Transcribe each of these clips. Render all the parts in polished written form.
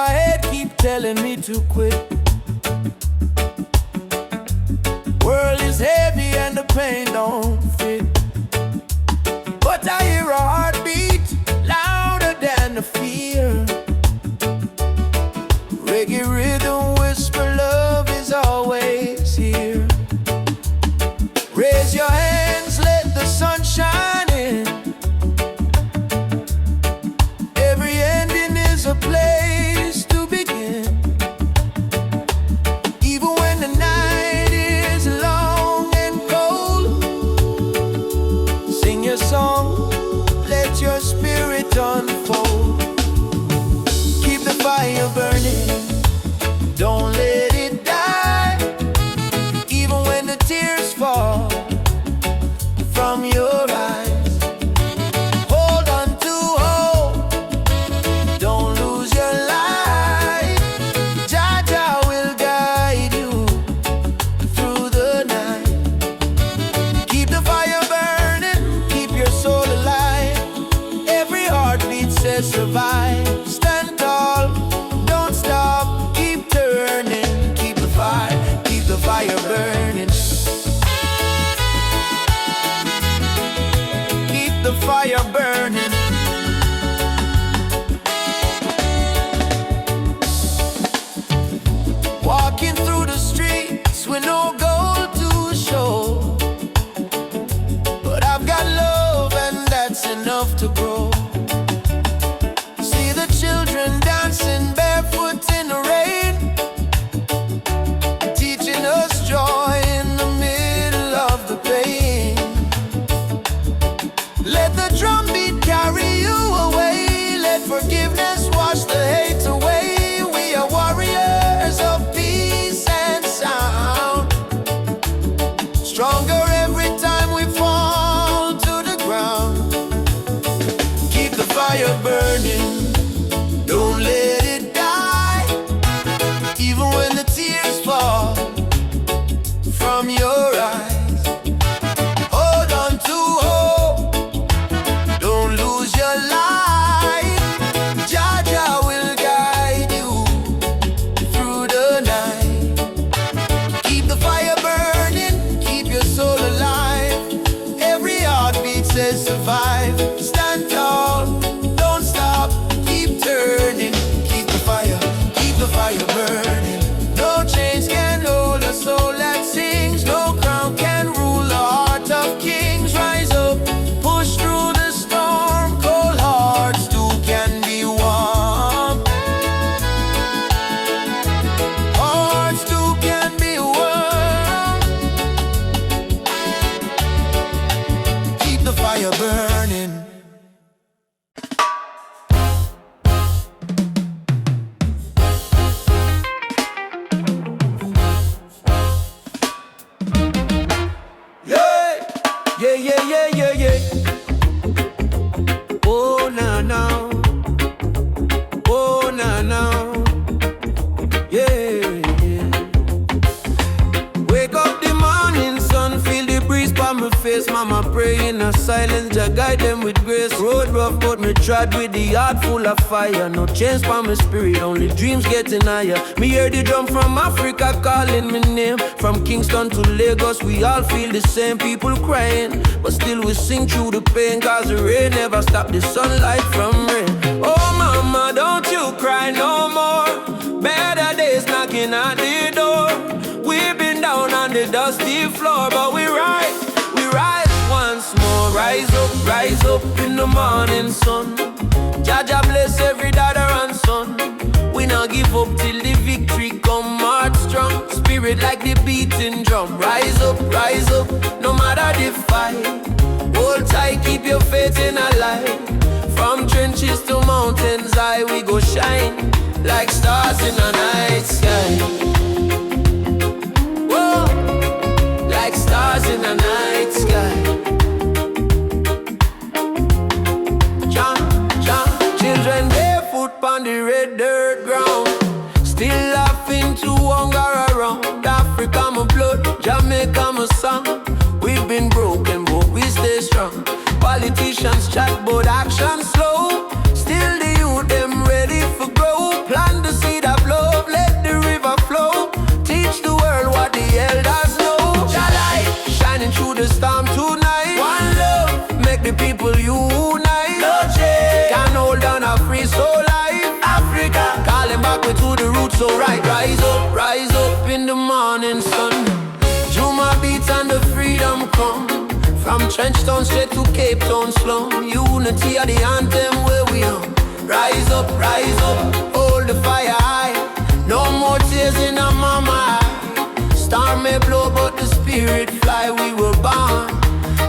head keep telling me to quit. World is heavy and the pain don't fit. But I hear a heartbeat louder than the fear. Reggae rhythm whisper love is always here. Raise your hands, let the sun shine in. Every ending is a place to begin. Even when the night is long and cold, sing your song, let your spirit unfold. Keep the fire burning, don't let it die. Even when the tears fall from your eyes, hold on to hope, don't lose your light. Jah will guide you through the night. Keep the fire burning, keep your soul alive. Every heartbeat says survive. Stand tall, don't stop, keep turning. Keep the fire burning. Keep the fire burning. Walking through the streets with no goal to show, but I've got love and that's enough to grow. See the children dancing barefoot in the rain, teaching us joy in the middle of the pain. Let the drum beat carry you away, let forgiveness wash the hate away. We are warriors of peace and sound, stronger every time we fall to the ground. Keep the fire burning, don't let it die. Even when the tears fall from your eyes, hold on to hope, don't lose your light. Jah will guide you through the night. Keep the fire burning, keep your soul alive. Every heartbeat says survive. Stand tall, don't stop, keep turning. Keep the fire burning. No chains can hold a soul that sings. No crown can rule the heart of kings. Rise up, push through the storm. Cold hearts too can be warm. Hearts too can be warm. Keep the fire burning. Yeah. Oh, now. Oh, now. Yeah. Wake up the morning sun, feel the breeze by my face. Mama pray in a silence, Jah guide them with grace. Road rough, but me trod with the heart full of fire. No change for my spirit, only dreams getting higher. Me hear the drum from Africa calling my name. From Kingston to Lagos, we all feel the same. People crying, but still we sing through the pain. Cause the rain never stop the sunlight from rain. Oh mama, don't you cry no more. Better days knocking at the door. We've been down on the dusty floor, but we rise once more. Rise up in the morning sun. Jah bless every daughter and son. We not give up till the victory come. March strong, spirit like the beating drum. Rise up, no matter the fight. Hold tight, keep your faith in a light. From trenches to mountains high, we go shine like stars in a night sky. Whoa, like stars in a night sky. Children barefoot on the red dirt ground, still laughing to hunger around. Africa my blood, Jamaica my song. We've been broken but we stay strong. Politicians chat but action slow. Still the youth them ready for grow. Plant the back way to the roots, so right. Rise up in the morning sun. Juma beats and the freedom come. From Trenchtown straight to Cape Town slum. Unity are the anthem where we are. Rise up, hold the fire high. No more tears in our mama eye. Storm may blow but the spirit fly. We were born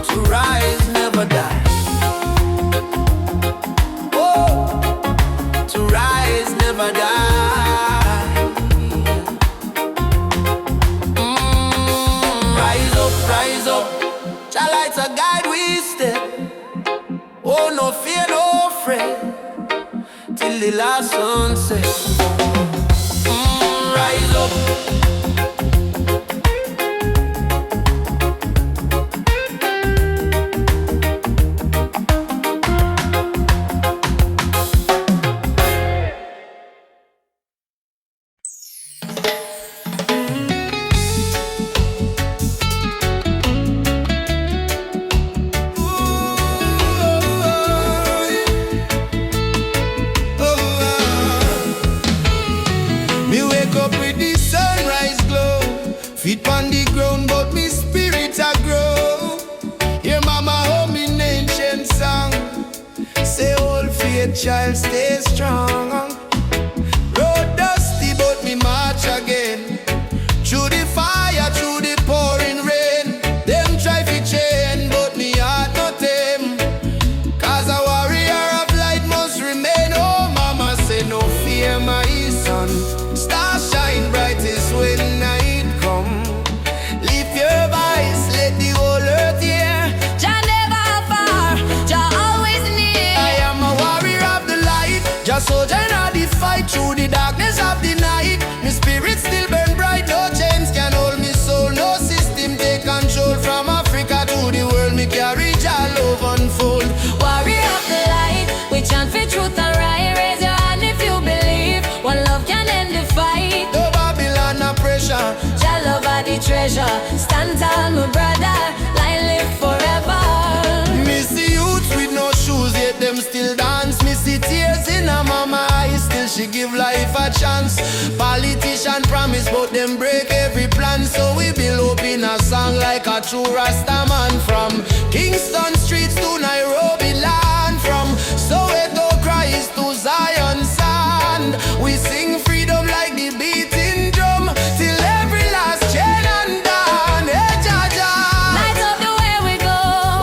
to rise, never die. Oh, to rise, never die. Rise up. Jah lights a guide we step. Oh, no fear, no fret. Till the last sunset. Rise up. Feet on the ground, but me spirit a grow. Hear mama hum in ancient song. Say old faith child stay strong. Road dusty, but me march again. Through the fire, through the pouring rain. Them try to chain, but me heart not them. Cause a warrior of light must remain. Oh mama say no fear my son. Star shine brightest when night. Lift your voice, let the whole earth hear. Jah never far, Jah always near. I am a warrior of the light. Jah soldier in the fight through the darkness of the night. My spirit still burn bright. No chains can hold me soul. No system take control. From Africa to the world, me carry Jah love unfold. Warrior of the light, we chant for truth and right. Raise your hand if you believe. One love can end the fight. No Babylon no pressure. Jah love are the treasure. Stand tall, my brother. Line live forever. Me see youths with no shoes, yet them still dance. Me see tears in her mama eyes, still she give life a chance. Politician promise, but them break every plan. So we build hope in a song like a true Rasta man. From Kingston streets to Nairobi land, from Soweto cries to Zion sand. We sing freedom like the beating drum till every last chain undone. Hey, Jah Jah, Light up the way we go.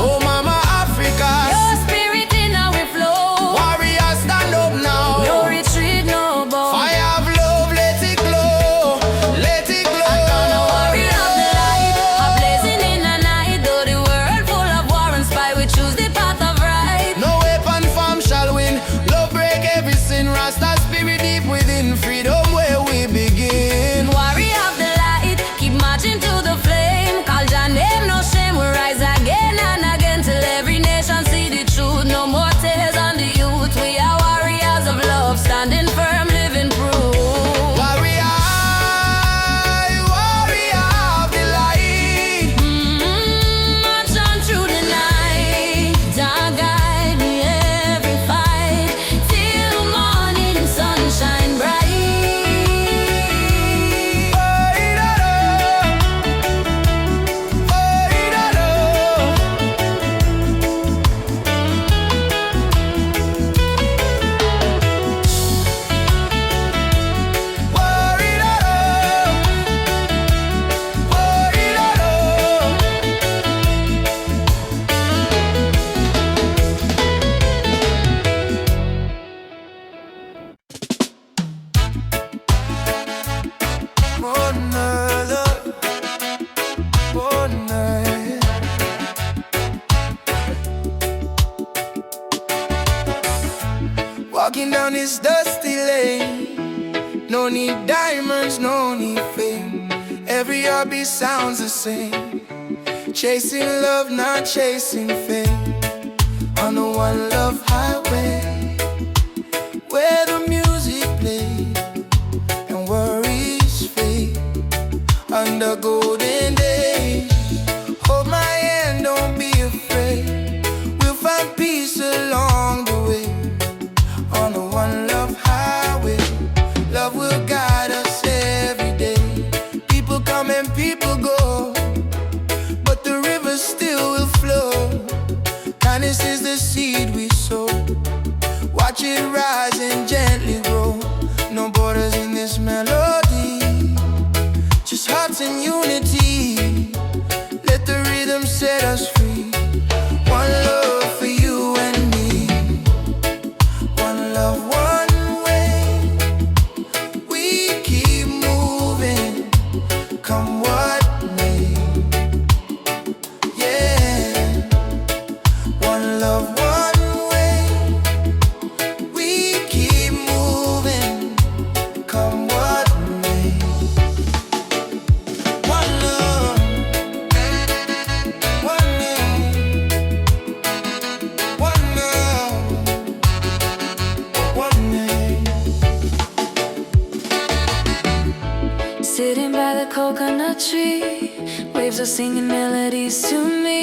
oh mama Africa, Your spirit in our flow. warriors stand up now. No retreat, no bow. Fire of love, let it glow, let it glow. I found a warrior of the light, a blazing in the night. Though the world full of war and spy, we choose the path of right. No weapon form shall win. Love break every sin. Rasta spirit deep within. Freedom where we begin. Warrior of the light, keep marching to the flame. Call Jah name, no shame. We rise again and again till every nation see the truth. No more tears on the youth. We are warriors of love, standing firm, living proof. Warrior, warrior of the light. March on through the night. Jah guide me every fight till morning sunshine bright. Walking down this dusty lane, no need diamonds, no need fame. Every heartbeat sounds the same. Chasing love, not chasing fame. On the one love highway, where the music plays and worries fade. Under golden days, hold my hand, don't be afraid. We'll find peace along the way. On the one love highway, love will this melody, just hearts in unity. Let the rhythm set us free. One love for you and me. One love, one way. We keep moving, come what may. Yeah. One love, one way. We keep moving, come what may. One love, one name. One love, one name. Sitting by the coconut tree, waves are singing melodies to me.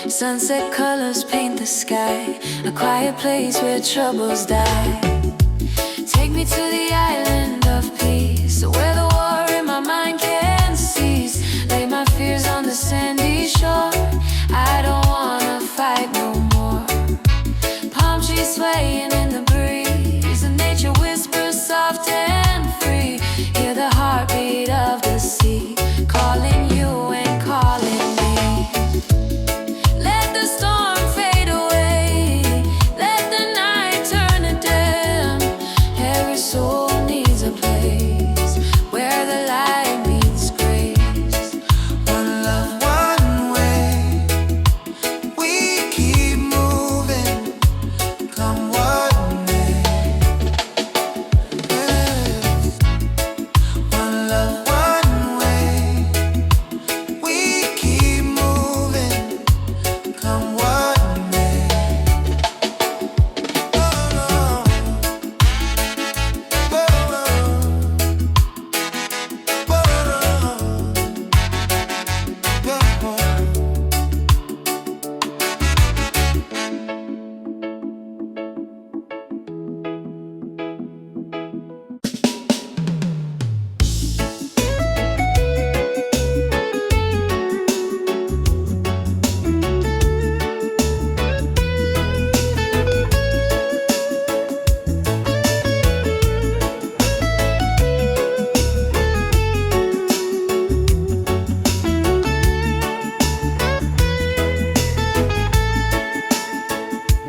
Sunset colors paint the sky, a quiet place where troubles die. Take me to the island of peace, where the war in my mind can cease. Lay my fears on the sandy shore. I don't wanna fight no more. Palm trees swaying in the breeze, and nature whispers soft and free. Hear the heartbeat of the sea, calling you and calling me. Let the storm fade away, let the night turn to dim. Every soul needs a place where the light meets grace. One love, one way. We keep moving, come what may. Yes. One love, one way. We keep moving, come what may. Oh, no. Oh, no.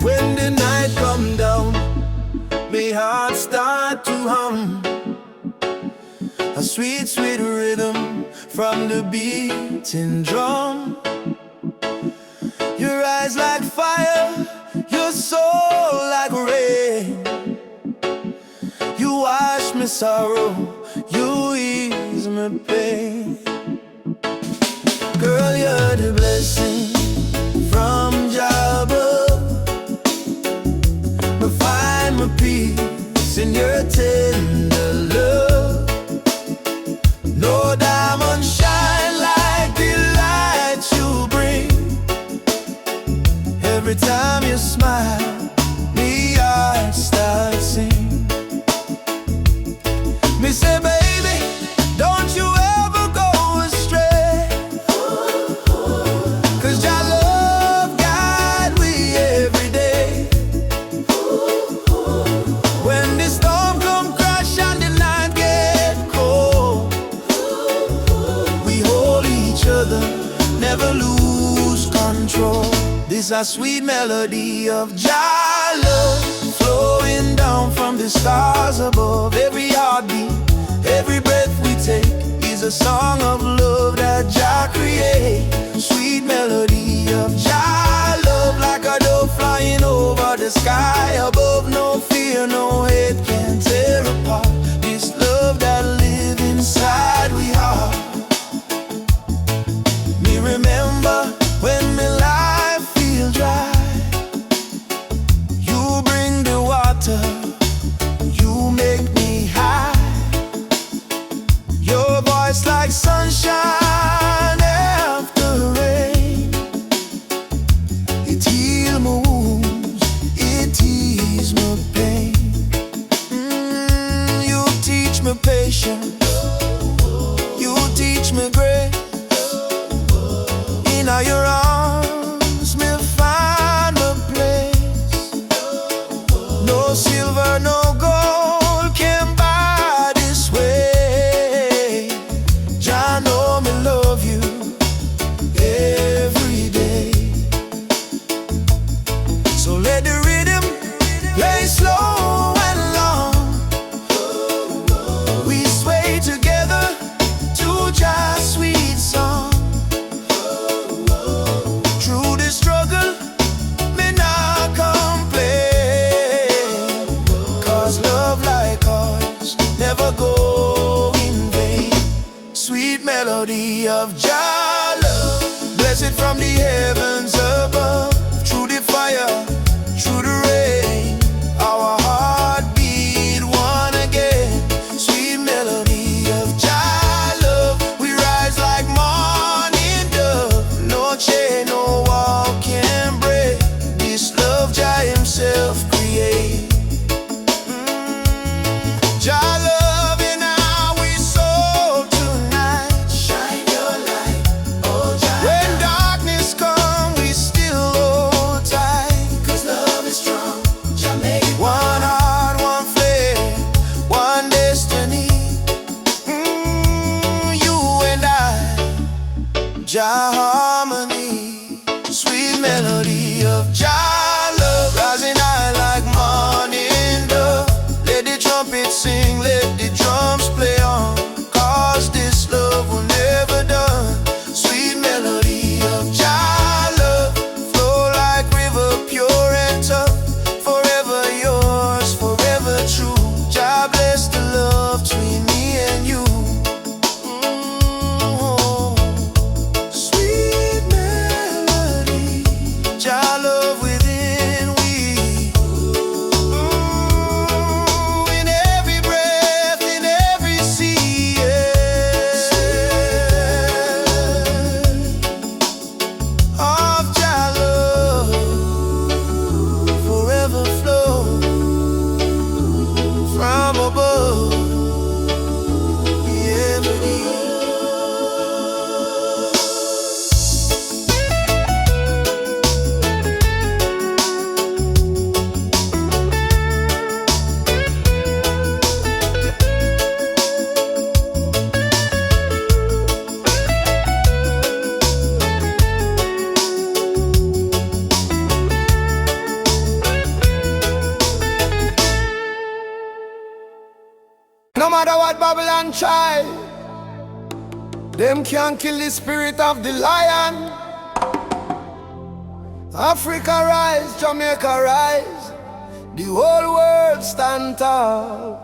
When the night come down, my heart start to hum. A sweet, sweet rhythm from the beating drum. Your eyes like fire, your soul like rain. You wash my sorrow, you ease my pain. Girl, you're the blessing from Jah above. I find my peace in your tender love. No diamond shine like the light you bring. Every time you smile, me heart starts sing. Me say, baby, don't you ever go astray. 'Cause your love guide we every day. When the storm come crash and the night get cold, we hold each other, never lose control. This a sweet melody of Jah love, flowing down from the stars above. Every heartbeat, every breath we take is a song of love that Jah create. Sweet melody of Jah love, like a dove flying over the sky above. No fear, no hate can tear apart this love that live inside we heart. Me remember when my life feel dry, you bring the water, you make me high. Your voice like sunshine after rain. It heal my wounds, it ease my pain. You teach me patience, you teach me grace. In all your arms, me find my place. No silver, no gold can buy this never go in vain. Sweet melody of Jah love, blessed from the heavens above. Through the fire, through the rain, our heart beat one again. Sweet melody of Jah love, we rise like morning dove. No chain, no wall can break this love Jah himself create. Jah love in our soul tonight. Shine your light, oh Jah. When darkness comes, we still hold tight. 'Cause love is strong, Jah make it one heart, one flame, one destiny. You and I, Jah harmony. Sweet melody of Jah love, rising high like morning dove. Let the trumpets sing, let the drums play on, 'cause this love will never done. Sweet melody of Jah love, flow like river, pure and tough. Forever yours, forever true. Jah bless the love between me and you. Sweet melody, Jah love within we. In every breath, in every sea, of Jah love, forever flow from above. No matter what Babylon try, them can't kill the spirit of the lion. Africa rise, Jamaica rise, the whole world stand tall.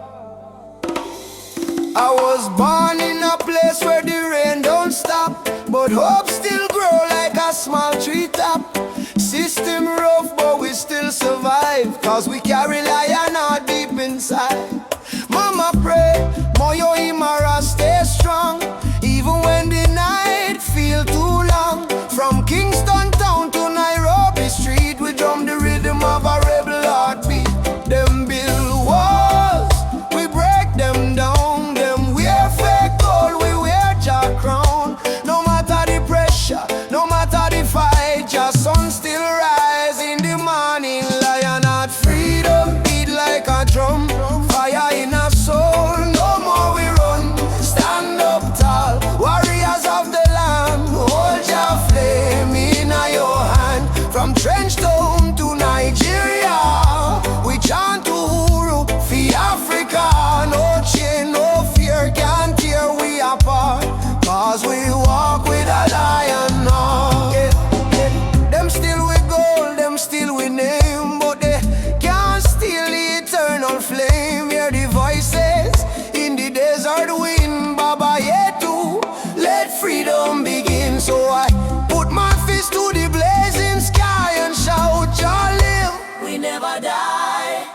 I was born in a place where the rain don't stop, but hope still grow like a small treetop. System rough, but we still survive, 'cause we carry lion heart deep inside. Mama pray, Moyo Imara stay strong, even when the night feel too long. From Kingston town to Nairobi street, we drum the rhythm of a rebel heartbeat. Them build walls, we break them down. Them wear fake gold, we wear Jah crown. No matter the pressure, no matter the fight, Jah sun still rise in the morning. Lion heart freedom beat like a drum. Fire in our soul, no more we run. Stand up tall, warriors of the land. Hold your flame in your hand. From Trenchtown to Nigeria, we chant Uhuru for Africa. No chain, no fear can tear we apart, 'cause we walk with a lion heart. Them still with gold, them still with name, but they can't steal the eternal flame. Hear the voices in the desert wind, Baba Yetu, let freedom begin. So I put my fist to the blazing sky and shout, Jah live, we never die.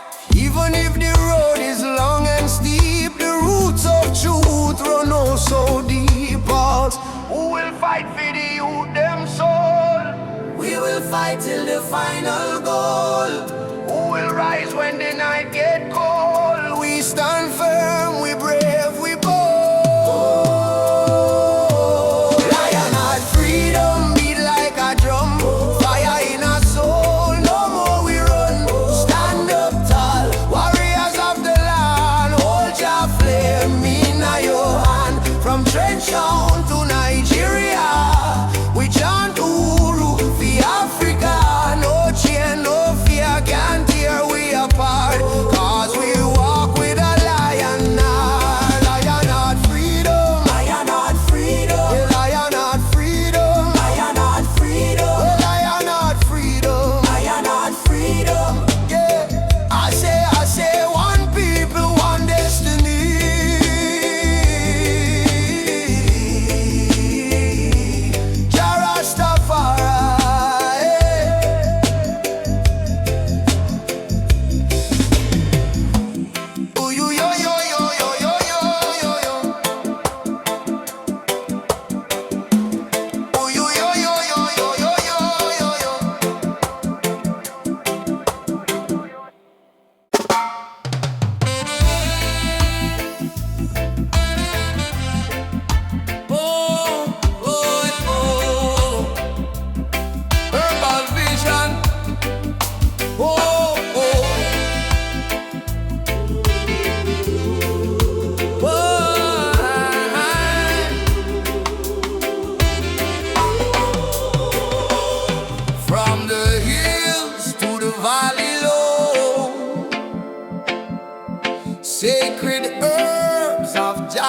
Even if the road is long and steep, the roots of truth run oh so deep. Pause. Who will fight for the youth, them soul? We will fight till the final goal. Who will rise when the night get cold? We stand firm, we brave, we bold. Lion heart freedom beat like a drum. Fire in our soul, no more we run. Stand up tall, warriors of the land. Hold your flame in your hand. From Trenchtown to Nigeria, we chant Uhuru for Africa. No chain, no fear can tear we apart, 'cause we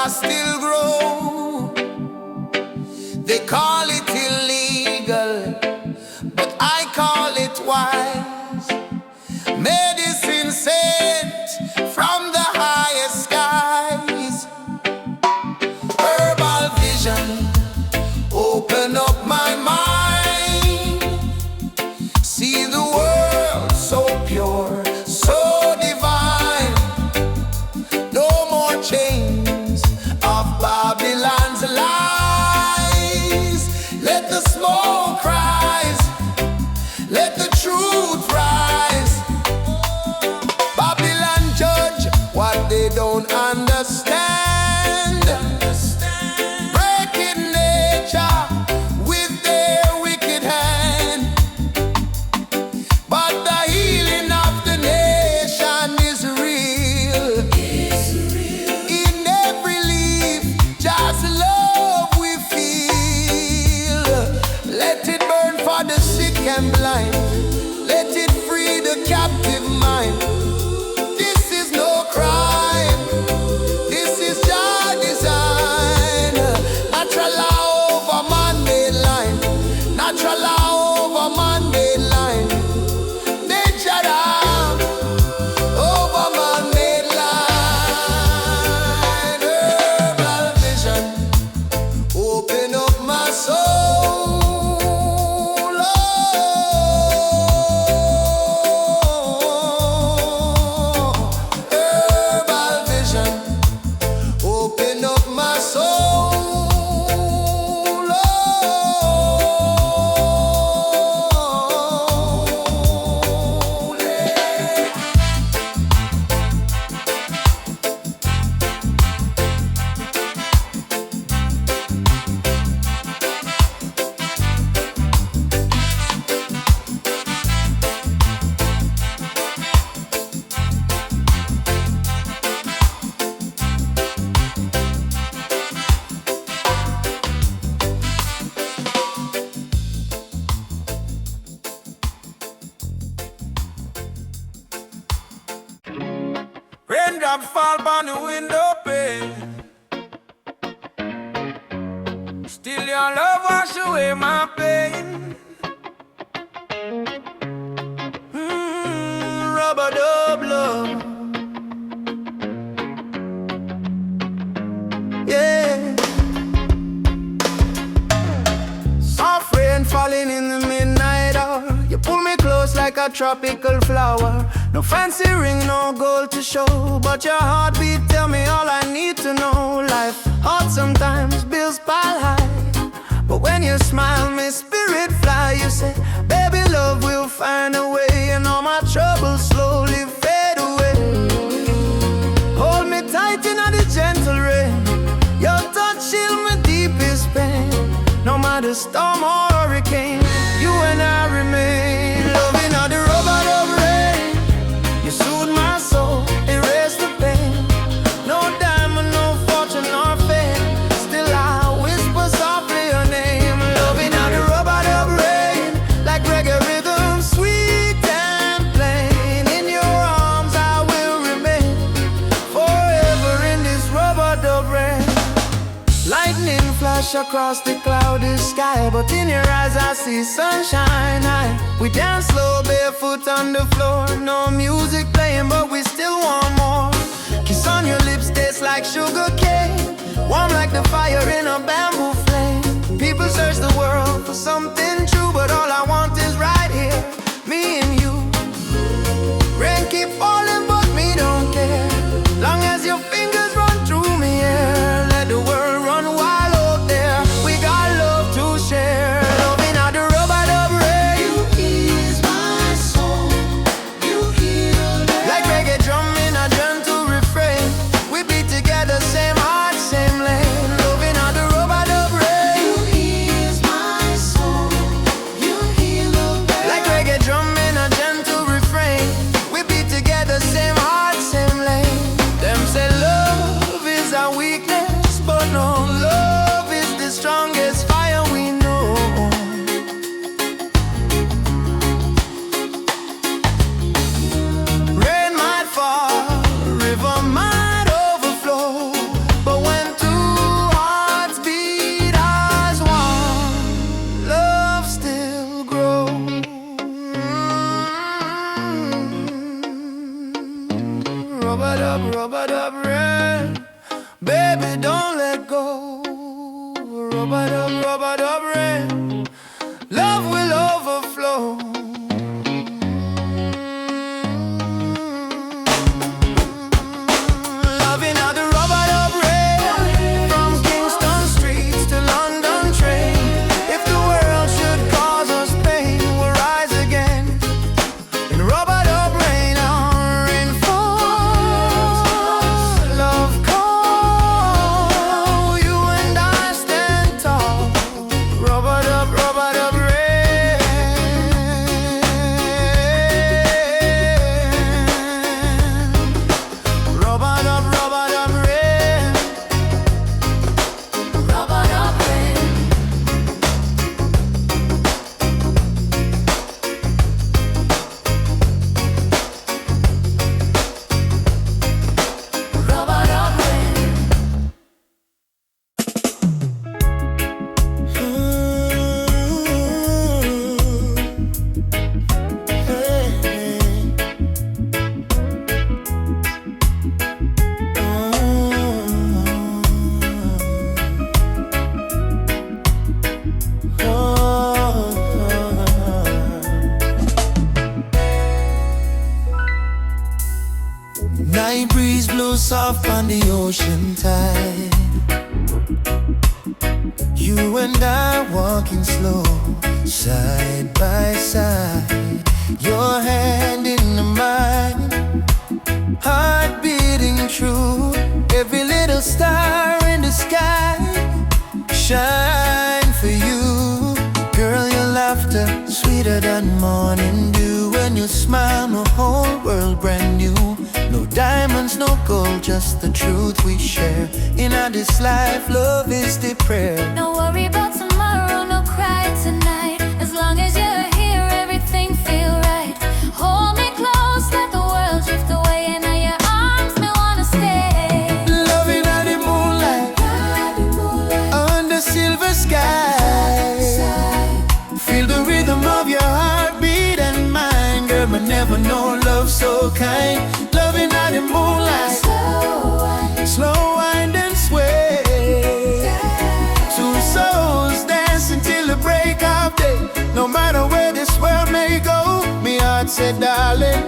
I still grow. They call it illegal, but I call it wise. Medicine sent from the highest skies. Herbal vision, open up my mind. See the world so pure, so divine. No more chains of Babylon's lies. Let the smoke rise, let the truth rise. Babylon judge what they don't understand. Breaking nature with their wicked hand. But the healing of the nation is real. In every leaf, just love we feel. Let it burn for the sick and blind. Let it free the captive mind. This is no crime. This is your design. Natural law over man-made line. Natural law over man-made line. Nature law over man-made line. Herbal vision, open up my soul. Herbal vision, open up my soul. Raindrops fall on the window pane. Still your love wash away my pain. Rubber dub love. Yeah. Soft rain falling in the midnight hour. You pull me close like a tropical flower. No fancy ring, no gold to show, but your heartbeat tell me all I need to know. Life hard sometimes, bills pile high, but when you smile, my spirit fly. You say, baby, love will find a way, and all my troubles slowly fade away. Hold me tight in the gentle rain. Your touch shield my deepest pain. No matter storm or hurricane, you and I remain. Loving all the robot of rain. You soothe my soul, erase the pain. No diamond, no fortune or fame. Still I whisper softly your name. Loving all the robot of rain. Like reggae rhythm, sweet and plain. In your arms I will remain. Forever in this robot of rain. Lightning flash across the cloudy sky, but in your eyes I see sunshine. We dance slow, barefoot on the floor. No music playing, but we still want more. Kiss on your lips tastes like sugar cane. Warm like the fire in a bamboo flame. People search the world for something true, but all I want is right here, me and you. Rain keep falling, but me don't care. Long as your fingers run through me, yeah. Let the world run wild out there. We got love to share. Loving all the robot of rain. You ease my soul. You heal me. Like reggae drum in a gentle refrain. We beat together, same heart, same lane. Loving all the robot of rain. You ease my soul. You heal me. Like reggae drum in a gentle refrain. We beat together, same heart, same lane. Them say love is our weakness, but no, love is the strongest fire we know. Rain might fall, river might overflow, but when Baby, don't let go. Rub-a-dub, rain. Love will overflow. Loving how the rub-a-dub rain, from Kingston streets to London train. If the world should cause us pain, we'll rise again. In rub-a-dub rain, our rain falls. Love call, you and I stand tall. Rub-a-dub rain. Rub-a-dub rain. Rub-a-dub rain. Rub-a-dub rain. Night breeze blows soft on the ocean tide. You and I walking slow, side by side. Your hand in mine, heart beating true. Every little star in the sky shine for you. Girl, your laughter sweeter than morning dew. When you smile, my whole world brand new. No diamonds, no gold, just the truth we share. In our this life, love is the prayer. No worry about tomorrow, no cry tonight. As long as you're here, everything feel right. Hold me close, let the world drift away. And in your arms, me wanna stay. Loving under the moonlight, under silver skies. Feel the rhythm of your heartbeat and mine. Girl, I never know love so kind. Loving under the moonlight, slow wind and sway. Two souls dancing till the break of day. No matter where this world may go, me heart said, darling,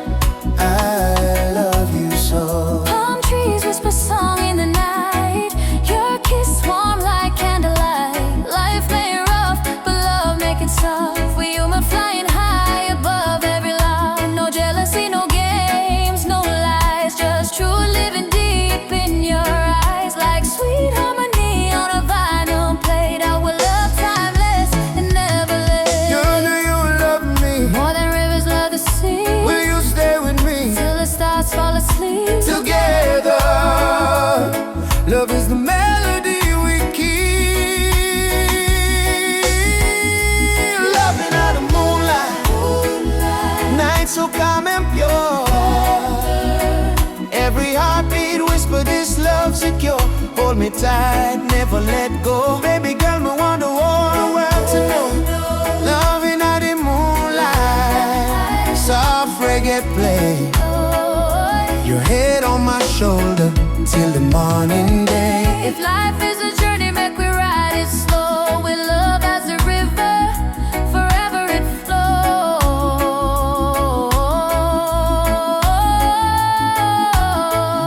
I love you so. Palm trees whisper song in the night. Your kiss warm like candlelight. Life may rough, but love make it soft. We human flying high above every line. No jealousy, no games, no lies. Just true living deep in your eyes. Like sweet harmony on a vinyl plate. Our love timeless and never late. Girl, do you love me? More than rivers love the sea. Will you stay with me? Till the stars fall asleep. Together, love is the melody we keep. Loving under the moonlight, night so calm and pure. Every heartbeat whisper this love secure. Hold me tight, never let go. Baby girl, me want the whole world to know. Loving under the moonlight, soft reggae play. Your head on my shoulder till the morning day. If life is a journey, make we ride it slow. With love as a river, forever it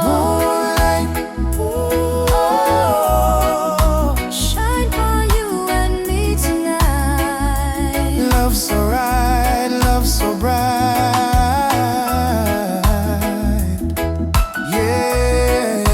Moonlight, flows. Shine for you and me tonight. love so right, love so bright. Yeah,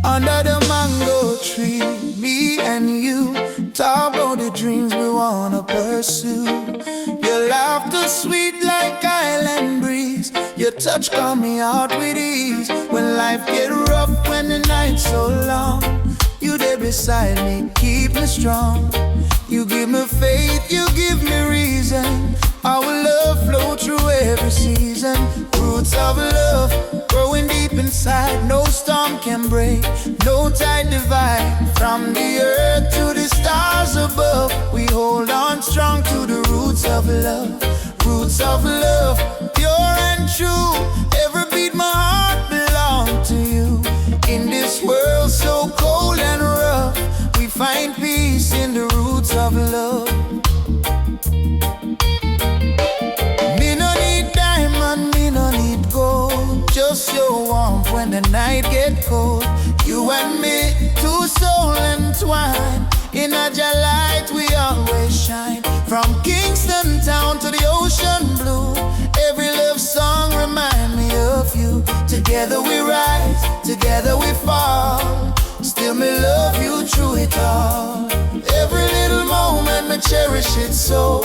under the mango tree, me and you talk about the dreams we wanna pursue. Your laughter sweet like island breeze. Your touch calm me out with ease. When life get rough, when the night's so long, you there beside me, keep me strong. You give me faith, you give me reason. break, no tide divide. From the earth to the stars above, we hold on strong to the roots of love. Roots of love, pure and true. Every beat my heart belongs to you. In this world so cold and rough, we find peace in the roots of love. Me no need diamond, me no need gold, just your warmth when the night get cold. You and me, two souls entwined. In a light we always shine. From Kingston town to the ocean blue, every love song remind me of you. Together we rise, together we fall, still me love you through it all. Every little moment me cherish it so,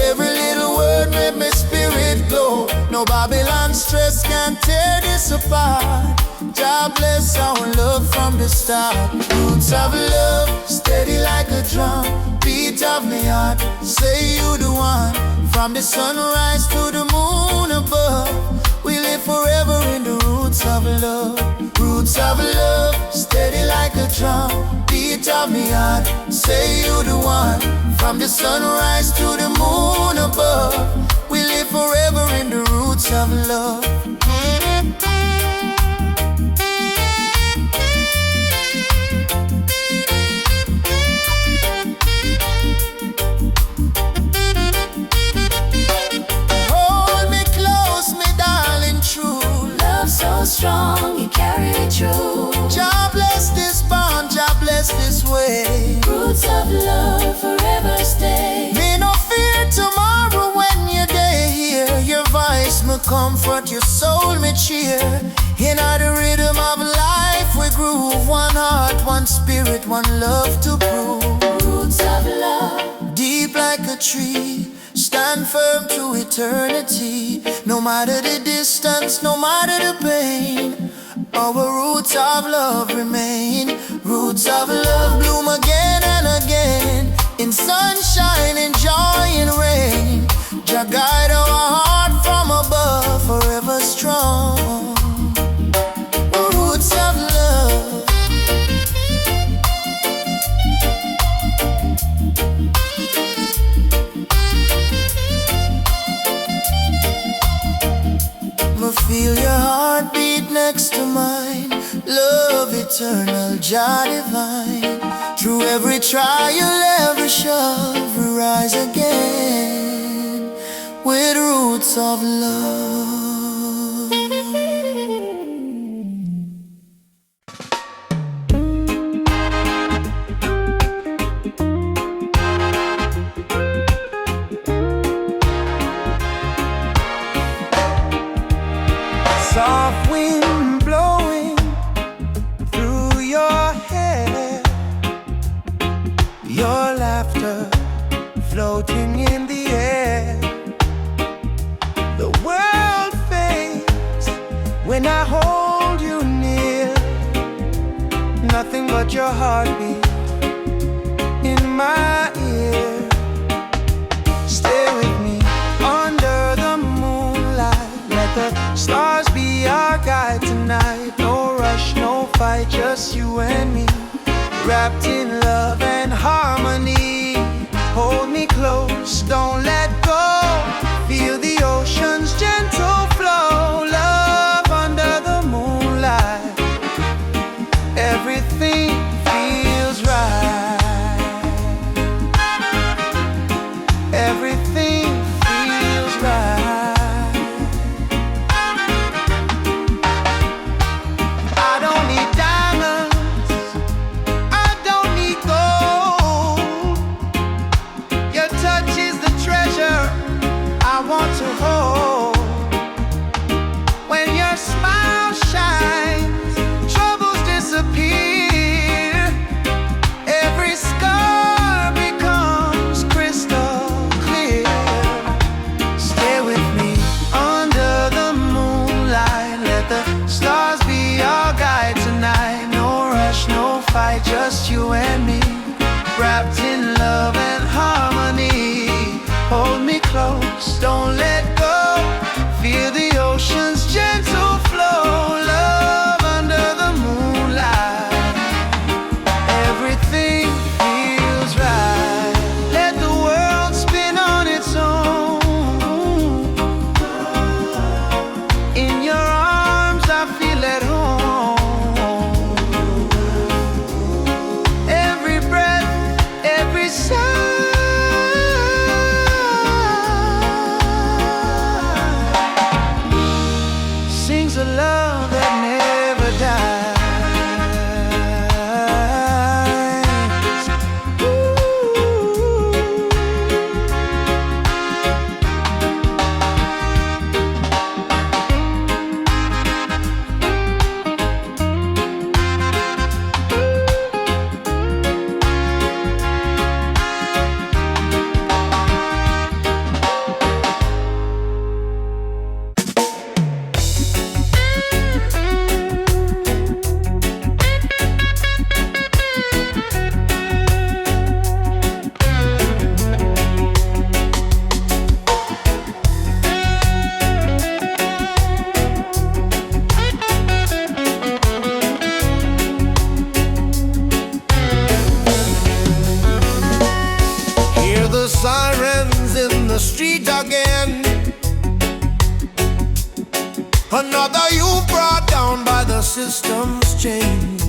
every little word made my spirit glow. No Babylon stress can tear this apart. God bless our love from the start. Roots of love, steady like a drum, beat of me heart, say you the one. From the sunrise to the moon above, we live forever in the roots of love. Roots of love, steady like a drum, beat of me heart, say you the one. From the sunrise to the moon above, we live forever in the roots of love. So strong, you carry it through. God bless this bond, God bless this way. Roots of love forever stay. Me no fear tomorrow when you're there here. Your voice me comfort, your soul me cheer. In the rhythm of life we groove. One heart, one spirit, one love to prove. Roots of love, deep like a tree, stand firm to eternity. No matter the distance, no matter the pain, our roots of love remain. Roots of love bloom again and again, in sunshine, in joy, in rain. Jah guide our heart from above, forever strong. Roots of love. Feel your heartbeat next to mine. Love eternal, Jah divine. Through every trial, every shove, we rise again with roots of love. Soft wind blowing through your hair, your laughter floating in the air. The world fades when I hold you near. Nothing but your heartbeat in my ear. Stay with me under the moonlight. Let the stars be our guide tonight. No rush, no fight, just you and me, wrapped in love and harmony. Hold me close, don't let go. Feel the ocean's gentle flow. Love under the moonlight, everything feels right. Everything feels right. Just you and me, wrapped in love and harmony. Hold me close, don't let go. Another youth brought down by the system's change.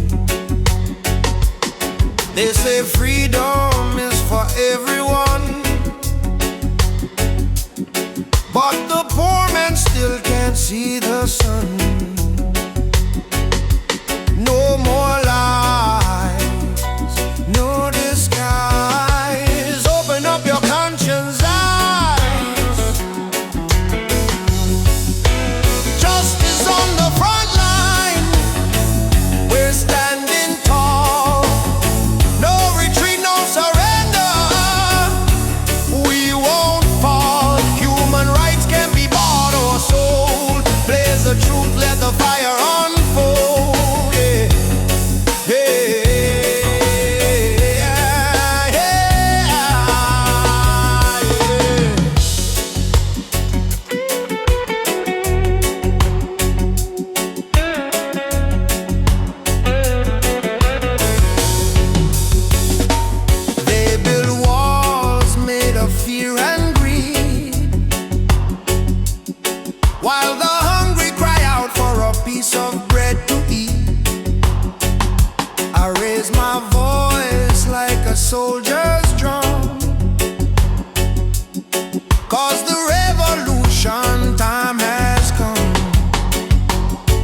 They say freedom is for everyone, but the poor man still can't see the sun. No more lies, no disguise. Open up your conscience eyes. Justice on the front line. We're standing tall. No retreat, no surrender. We won't fall. Human rights can't be bought or sold. Blaze the truth, let the fire unfold. Soldiers drum, 'cause the revolution time has come.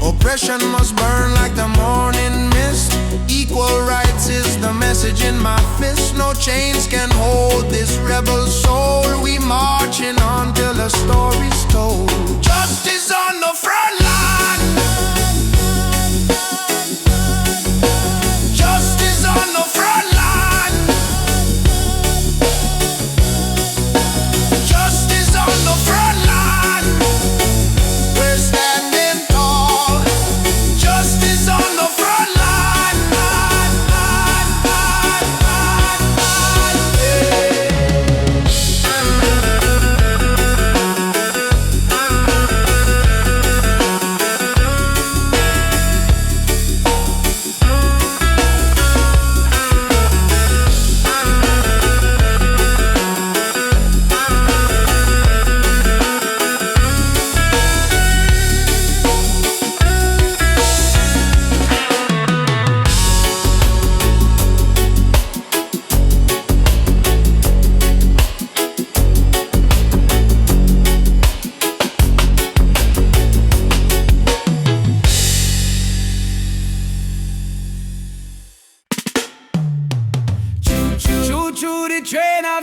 Oppression must burn like the morning mist. Equal rights is the message in my fist. No chains can hold this rebel soul. We marching on till the story's told. Justice on the front line. Justice on the front line.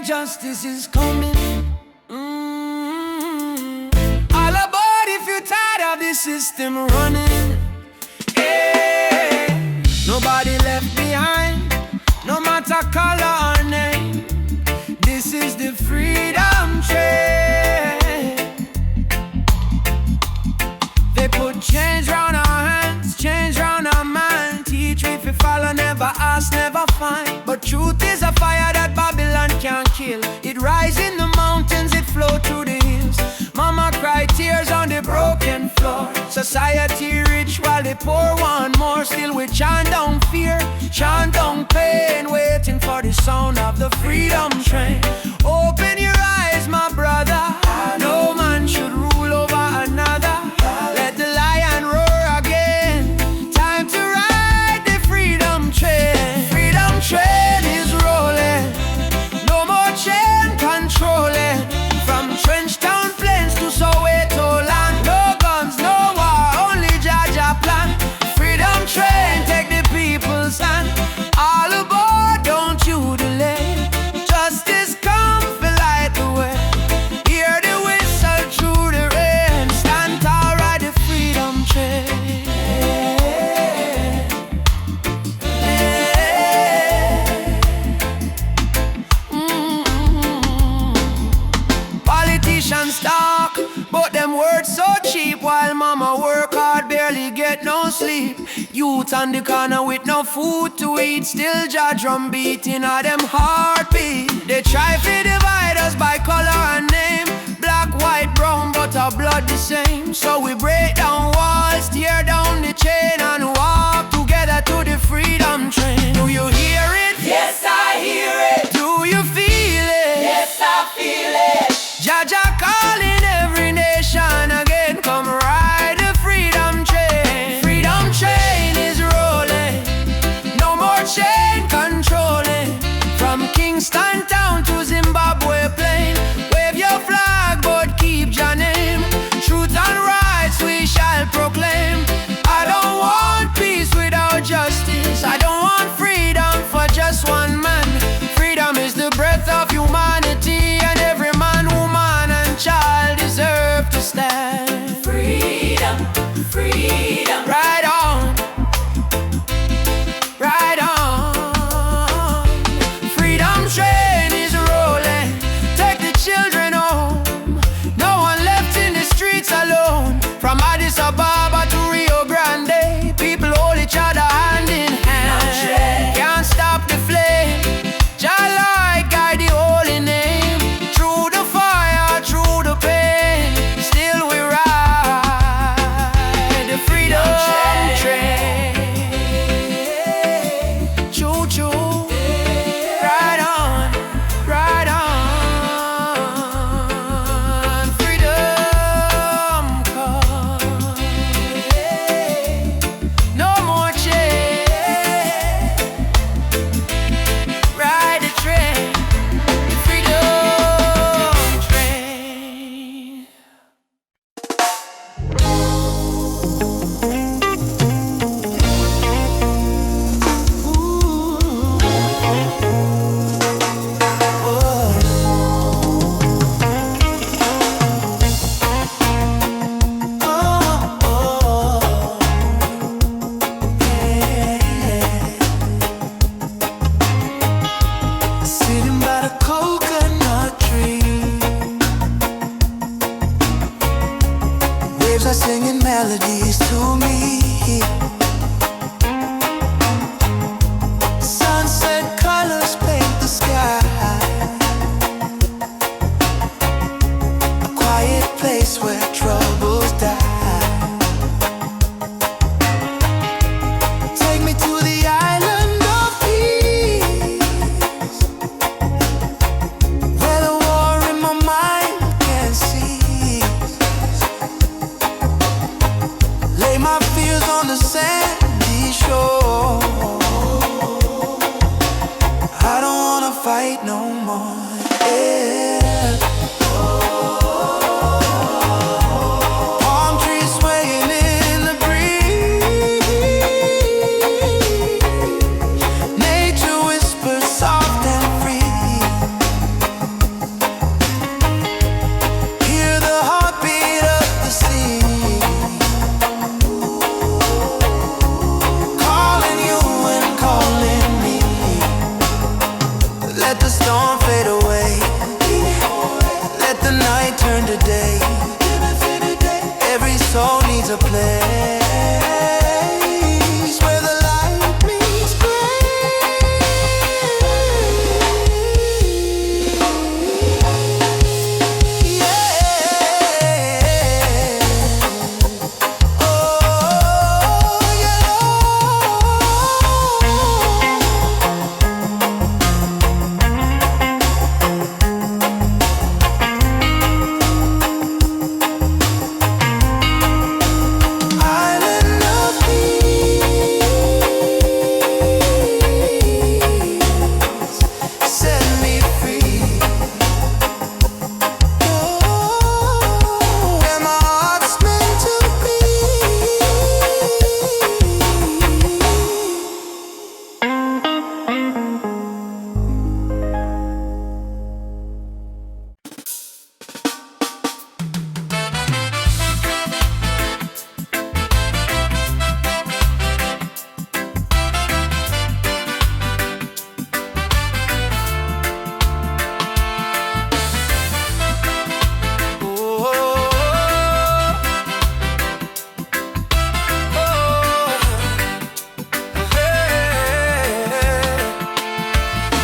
Justice is coming. All aboard if you're tired of the system running. Hey, nobody left behind, no matter color or name. This is the freedom train. They put change round our hands, change round our mind. Teach we if we follow, never ask, never find. But truth is a fire that Babylon can't kill. It rise in the mountains, it flow through the hills. Mama cry tears on the broken floor. Society rich while the poor want more. Still we chant down fear, chant down pain, waiting for the sound of the freedom train. Open your eyes, my brother. No man should rule over another. Let the lion roar again. Time to ride the freedom train. Freedom train is rolling. No more chain controlling. From trench town plains to Soweto land. No guns, no war, only Jaja plan. Freedom train, take the people's hand. All aboard, don't you delay. Justice come for light the way. Hear the whistle through the rain. Stand tall, ride the freedom train. Politicians talk, but them words so cheap. While mama work hard, barely get no sleep. Youth on the corner with no food to eat. Still Jah drum beating at them heartbeat. They try to divide us by color and name. Black, white, brown, but our blood the same. So we break down walls, tear down the chain, and walk together to the freedom train. Do you hear it? Yes, I hear it. Do you feel it? Yes, I feel it. Jah calling every nation again. Come ride the freedom birds are singing melodies to me. Sunset colors paint the sky. A quiet place where troubles die. Take me to the island of peace, where the war in my mind can't cease. Lay my fears on the sandy shore. I don't wanna fight no more. Yeah. Palm trees swaying in the breeze. Nature whispers soft and free. Hear the heartbeat of the sea, calling you and calling me. Let the storm fade away. Let the night turn to day. Every soul needs a place where the light meets gray. Yeah. Oh, yeah. Island of peace, set me free. Oh, where my heart's meant to be.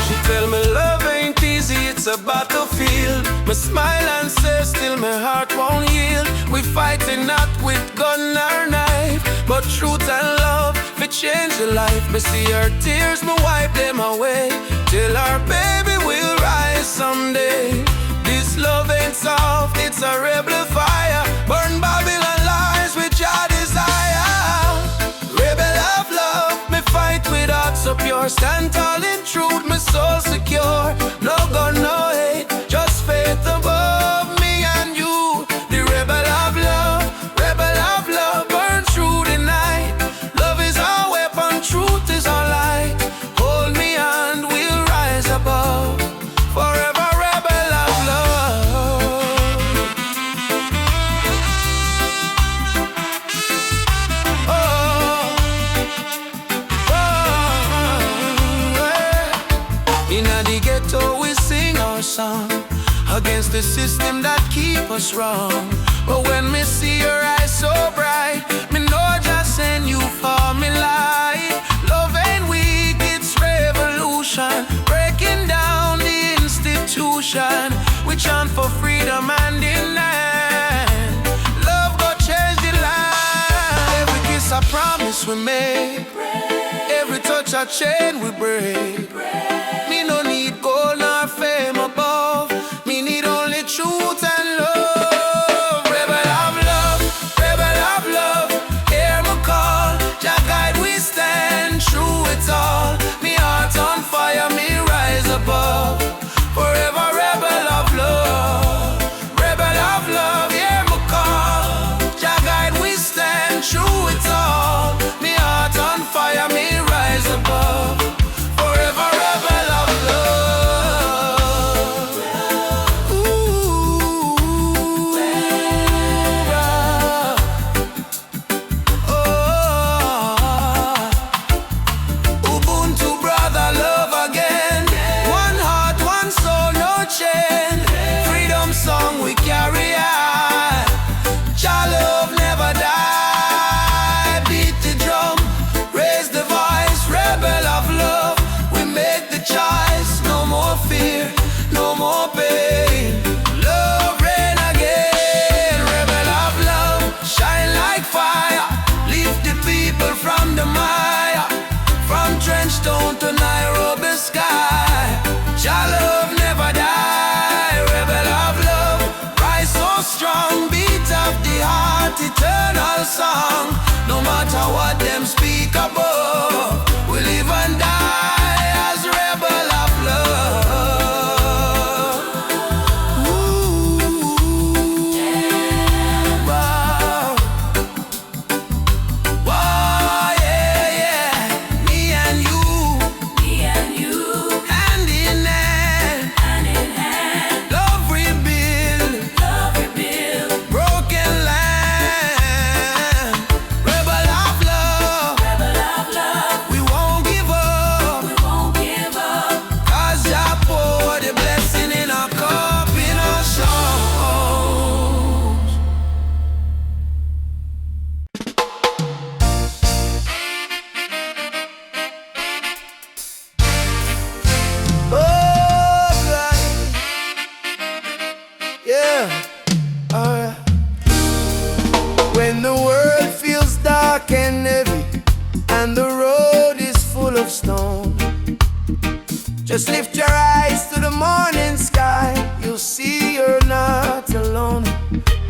She tell me love ain't easy, it's a battlefield. Me smile and say still my heart won't yield. We fighting not with gun or knife, but truth and love we change the life. Me see her tears, me wipe them away. Till our baby will rise someday. This love ain't soft, it's a rebel fire. Burn Babylon lies with your desire. Rebel of love, me fight with heart so pure. Stand tall in truth, my soul secure. No gun, no hate, just faith above me and you. The rebel of love, burn through the night. Love is our weapon, truth is our light. Hold me and we'll rise above. Forever rebel of love. Oh, in the ghetto we sing our song against the system that keep us wrong. But when me see your eyes so bright, me know just send you for me light. Love ain't weak, it's revolution, breaking down the institution. We chant for freedom and in land. Love go change the land. Every kiss a promise we make, every touch a chain we break. Me no need gold nor fame above, me need only truth and love. Rebel of love, hear me call. Jah guide we stand true it's all. Me heart on fire, me rise above. Forever rebel of love, hear me call. Jah guide we stand true it's all. Me heart on fire, me rise above. Forever strong beat of the heart, eternal song. No matter what them speak above, we live and die as rebel of love. Ooh, wow. Wow, yeah, yeah. Me and you, hand in hand, love rebuild, broken land, rebel of love. We won't give up, 'cause Jah pour the blessing in our cup, in our songs. Oh, God. Yeah. Alright. When the world feels dark and heavy and the road is full of stone, just lift your eyes to the morning sky. You'll see you're not alone.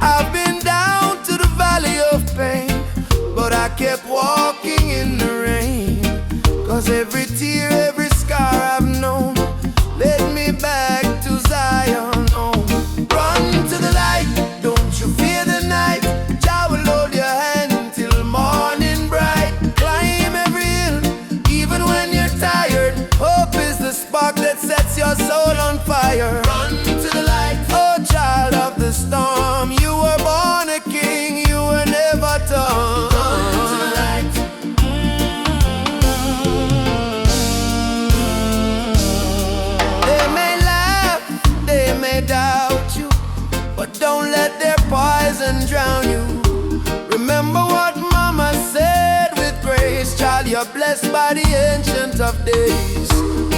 I've been down to the valley of pain, but I kept walking in the rain. 'Cause every tear, every scar I've known led me back to Zion home. Run to the light, don't you fear the night. Jah will hold your hand till morning bright. Climb every hill, even when you're tired. Hope is the spark that sets your soul on fire. Run to the light, oh child of the storm. You were born a king, you were never torn. Run to the light. They may laugh, they may doubt you, but don't let their poison drown you. Remember what mama said with grace. Child, you're blessed by the ancient of days.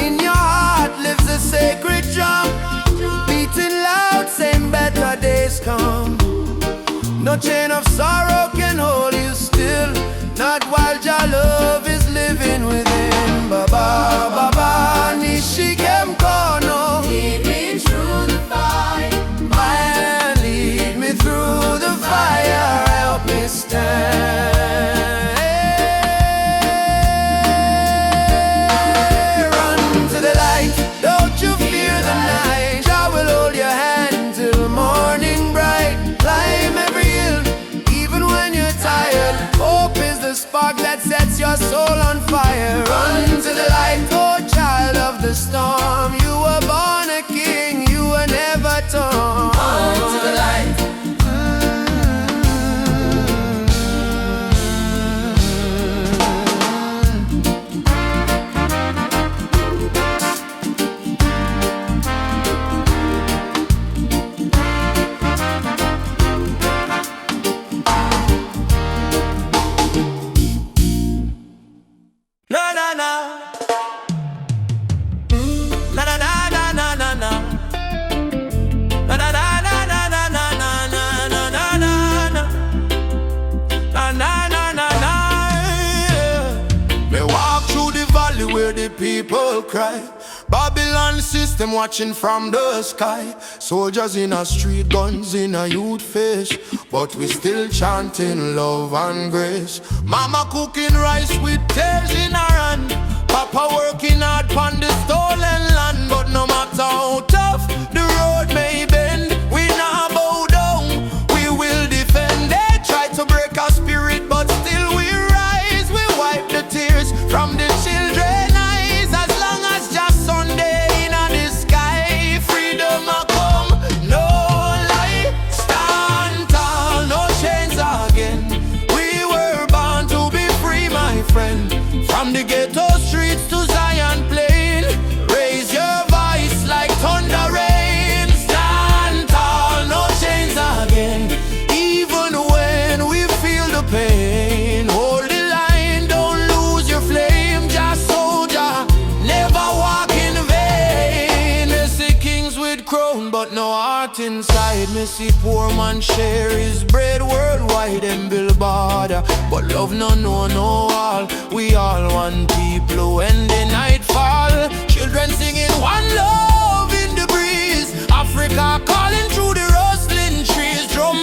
In your heart lives a sacred drum, beating loud, saying better days come. No chain of sorrow can hold you still, not while your love is living within. Baba, Baba, Nishikem Kono. Lead me through the fire. Lead me through the fire. Help me stand. Run to the light, don't you fear the night. Jah will hold your hand till morning bright. Climb every hill, even when you're tired. Hope is the spark that sets your soul on fire. Run to the light, oh child of the storm. You were born a king, you were never torn. Run to the light. Na na na, na na na na na na na, na na na na na na na na na na na na na na na na. Me walk through the valley where the people cry. Babylon system watching from the sky. Soldiers in a street, guns in a youth face, but we still chanting love and grace. Mama cooking rice with tears in her hand. Papa working hard on the stolen land. But no matter how tough the road may bend, we not bow down, we will defend. They try to break our spirit, but still we rise. We wipe the tears from the children's eyes. As long as just Sunday in the sky, freedom a come, no lie. Stand tall, no chains again. We were born to be free, my friend. From the ghetto streets to Zion plain, raise your voice like thunder rain. Stand tall, no chains again. Even when we feel the pain, hold the line, don't lose your flame. Just soldier, never walk in vain. Me see kings with crown, but no heart inside. Me see poor man share his bread worldwide and build border, but love no know no all. We all one people when the night fall. Children singing one love in the breeze. Africa calling through the rustling trees. Drum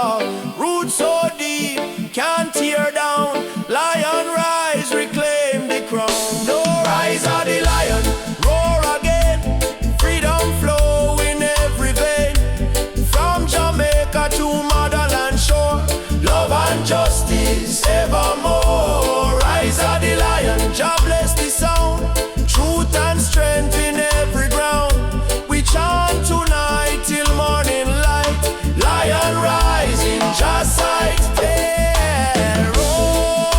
fall. Roots so deep, can't tear down. Lion rise, reclaim the crown. No rise of the lion, roar again. Freedom flow in every vein. From Jamaica to motherland shore. Love and justice evermore. Rise of the lion, Jah bless the sound. Truth and strength in every ground. We chant tonight till morning light. Lion rising, Jah sight. Yeah, roar,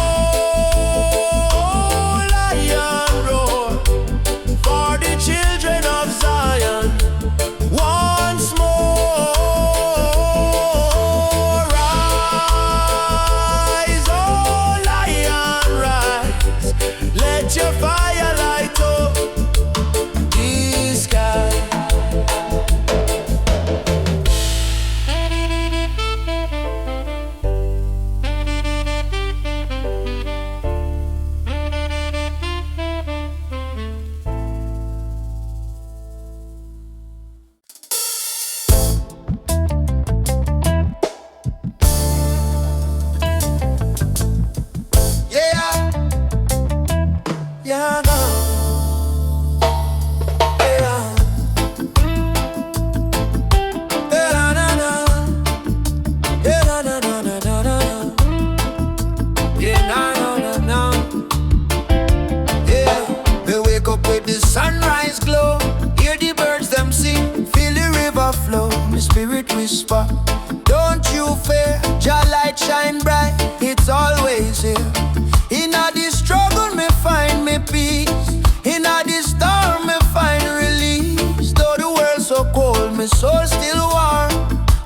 lion roar. For the children of Zion. Once more. Rise, oh lion, rise. Let your fire light up the sky. Yeah, yeah, no. Yeah, yeah, na, na. Yeah, na, na, na, na, na, na. Yeah, na, na, na, na. Yeah, we wake up with the sunrise glow. Hear the birds them sing, feel the river flow. My spirit whisper, don't you fear. Jah light shine bright, it's always here. In a the struggle me find me peace. In a the storm me find release. Though the world so cold, my soul still warm.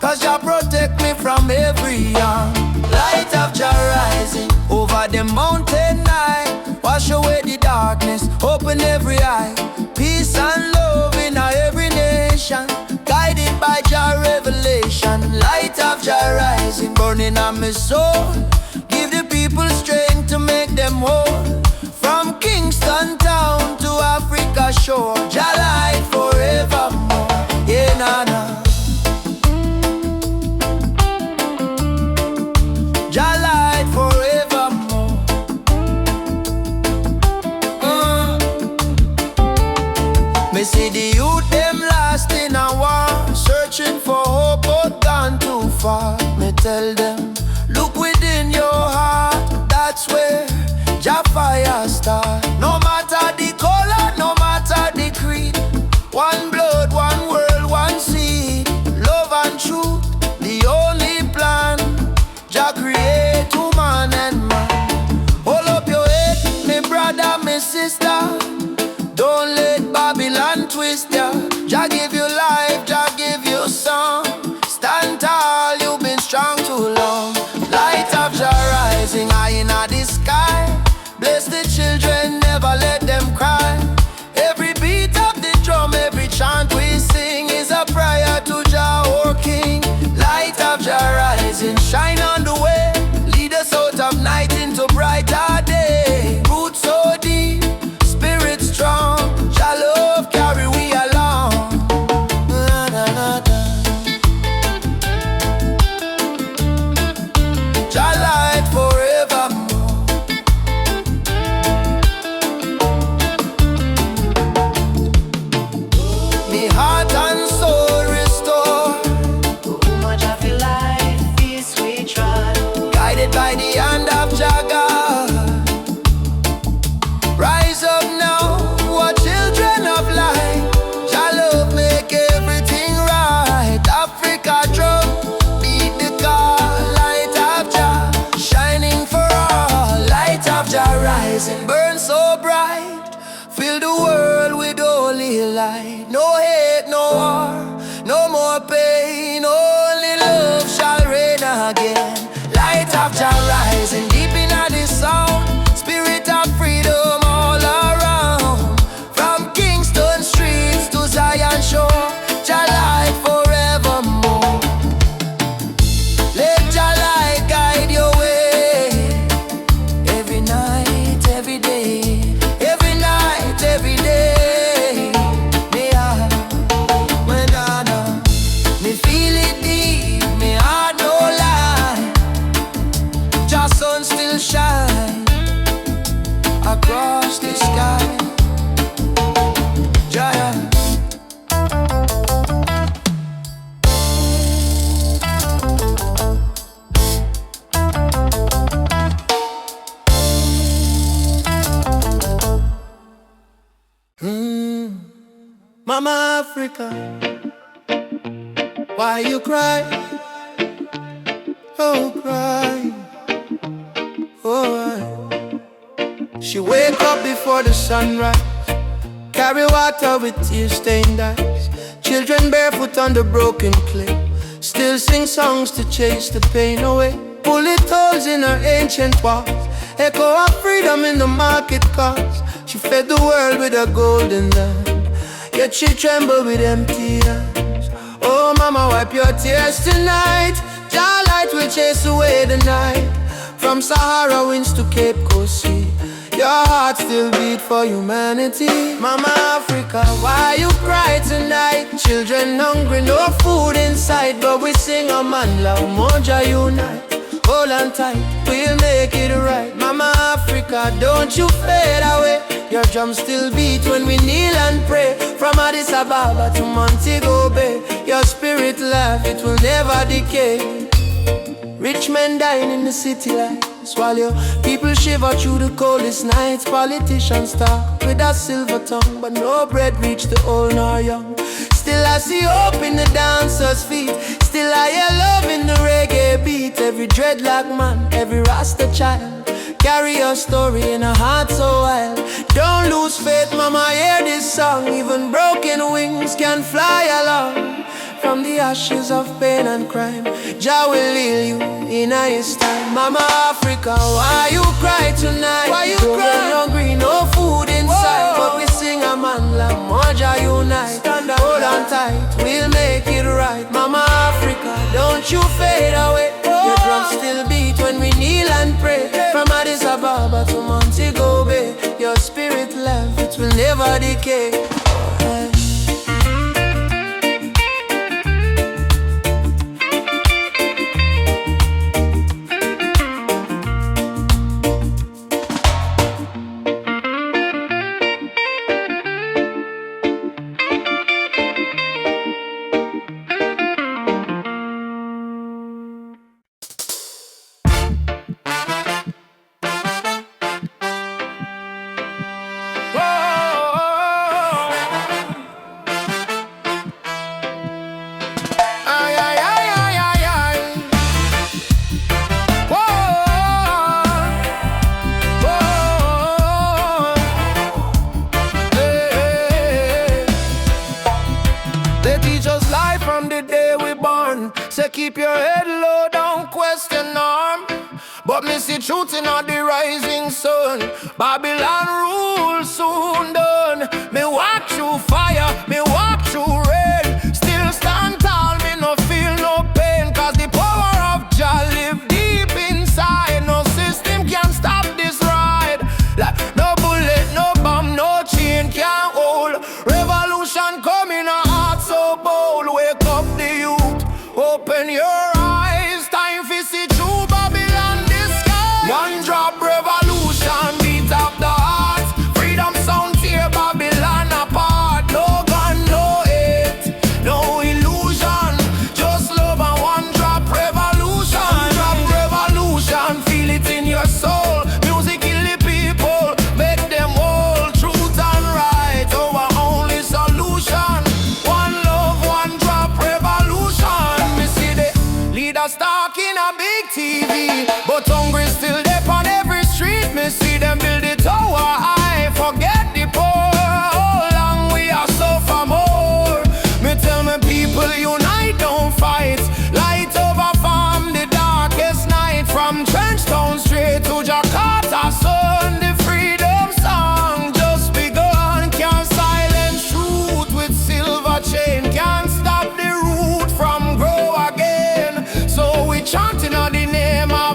Cause Jah protect me from every harm. Light of Jah rising over the mountain night. Wash away the darkness, open every eye. Peace and love in every nation. Guided by Jah revelation. Light of Jah rising, burning on my soul. Give the people strength to make them whole. From Kingston town to Africa shore. Jah light forevermore. Yeah, na na. Jah light forevermore. Me see the youth them lost in a war. Searching for hope but gone too far. Me tell them, look within your heart. That's where Jah fire start. No matter the color, no matter the creed. One blood, one world, one seed. Love and truth, the only plan. Jah create woman and man. Hold up your head, me brother, me sister. Don't let Babylon twist ya. Jah give you life, Jah give you song. Stand tall, you've been strong too long. Light of Jah rising high in the sky. Bless the children, never let them cry. Every beat of the drum, every chant we sing is a prayer to Jah, our King. Light of Jah rising, shine on the way. Lead us out of night into brighter day. Roots so deep, spirit strong. Jah love carry we along. Na, na, na, na. Jah light forevermore. Me heart and soul restore. Too much of your life is we try. Guided by the hand of Jah God. Rise up now, what children of light. Jah love make everything right. Africa drum, beat the call. Light of Jah, shining for all. Light of Jah rising, burn so bright. Fill the world with holy light. No hate, no war, no more pain. Only love shall reign again. Light of Jah rising, deep in the sound. Spirit of freedom all around. From Kingston streets to Zion shore. Jah light forevermore. Let Jah light guide your way. Every night, every day. Every night, every day. May I Mama Africa, why you cry? Oh, cry. Oh, she wake up before the sunrise, carry water with tear-stained eyes. Children barefoot on the broken clay, still sing songs to chase the pain away. Bullet holes in her ancient walls, echo of freedom in the market cars. She fed the world with a golden land, yet she trembled with empty hands. Oh mama, wipe your tears tonight. Jah light will chase away the night. From Sahara winds to Cape Coast Sea, your heart still beat for humanity. Mama Africa, why you cry tonight? Children hungry, no food inside, but we sing a man love, Moja unite. Hold on tight, we'll make it right. Mama Africa, don't you fade away. Your drums still beat when we kneel and pray. From Addis Ababa to Montego Bay, your spirit laugh, it will never decay. Rich men dying in the city lights, while your people shiver through the coldest nights. Politicians talk with a silver tongue, but no bread reach the old nor young. Still I see hope in the dancers' feet, still I hear love in the reggae beat. Every dreadlock man, every Rasta child, carry your story in a heart so wild. Don't lose faith, mama, hear this song. Even broken wings can fly along. From the ashes of pain and crime, Jah will heal you in His time. Mama Africa, why you cry tonight? Why you cry? Hungry, no food inside. Whoa. But we sing a man like Moja unite. Hold on tight, we'll make it right. Mama Africa, don't you fade away. Your drums still beat when we kneel and pray. From Addis Ababa to Montego Bay, your spirit life, it will never decay. Keep your head low, don't question harm. But me see truth in all the rising sun. Babylon rule soon done. Me walk through fire, me walk through rain. Still stand tall, me no feel no pain. Cause the power of Jah live deep inside. No system can stop this ride. Like no bullet, no bomb, no chain can hold. Revolution coming, a heart so bold. Wake up the youth, open your eyes, time for see true Babylon disguise. One drop revolution, beat up the hearts. Freedom sound tear Babylon apart. No gun, no hate, no illusion. Just love and one drop revolution. One drop revolution, feel it in your soul. Music kill the people, make them whole. Truth and right, our only solution. One love, one drop revolution. Leaders talking a big TV, but hungry still there on every street. Me see them build the tower high, forget the poor. How long we are suffer more? Me tell me people unite, don't fight. Light over farm the darkest night. From Trenchtown straight to Jakarta sun. The freedom song just begun. Can't silence truth with silver chain. Can't stop the root from grow again. So we chanting on the name of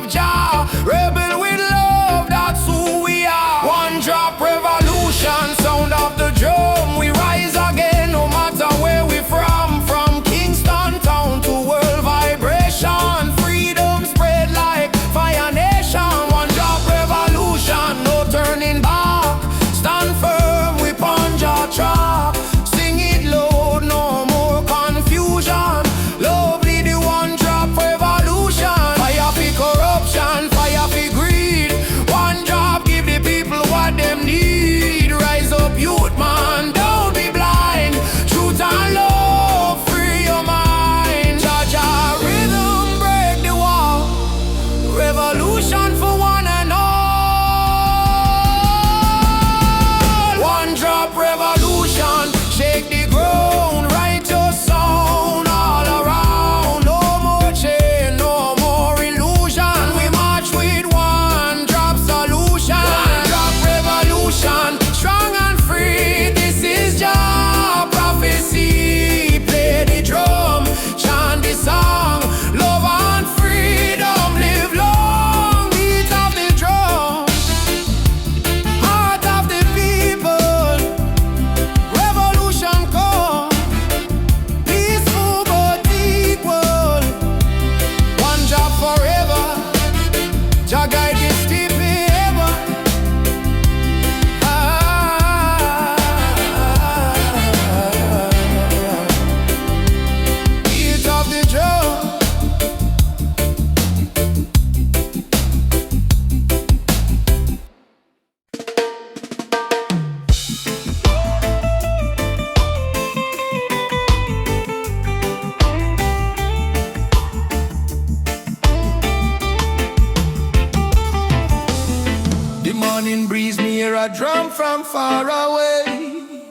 morning breeze, me hear a drum from far away,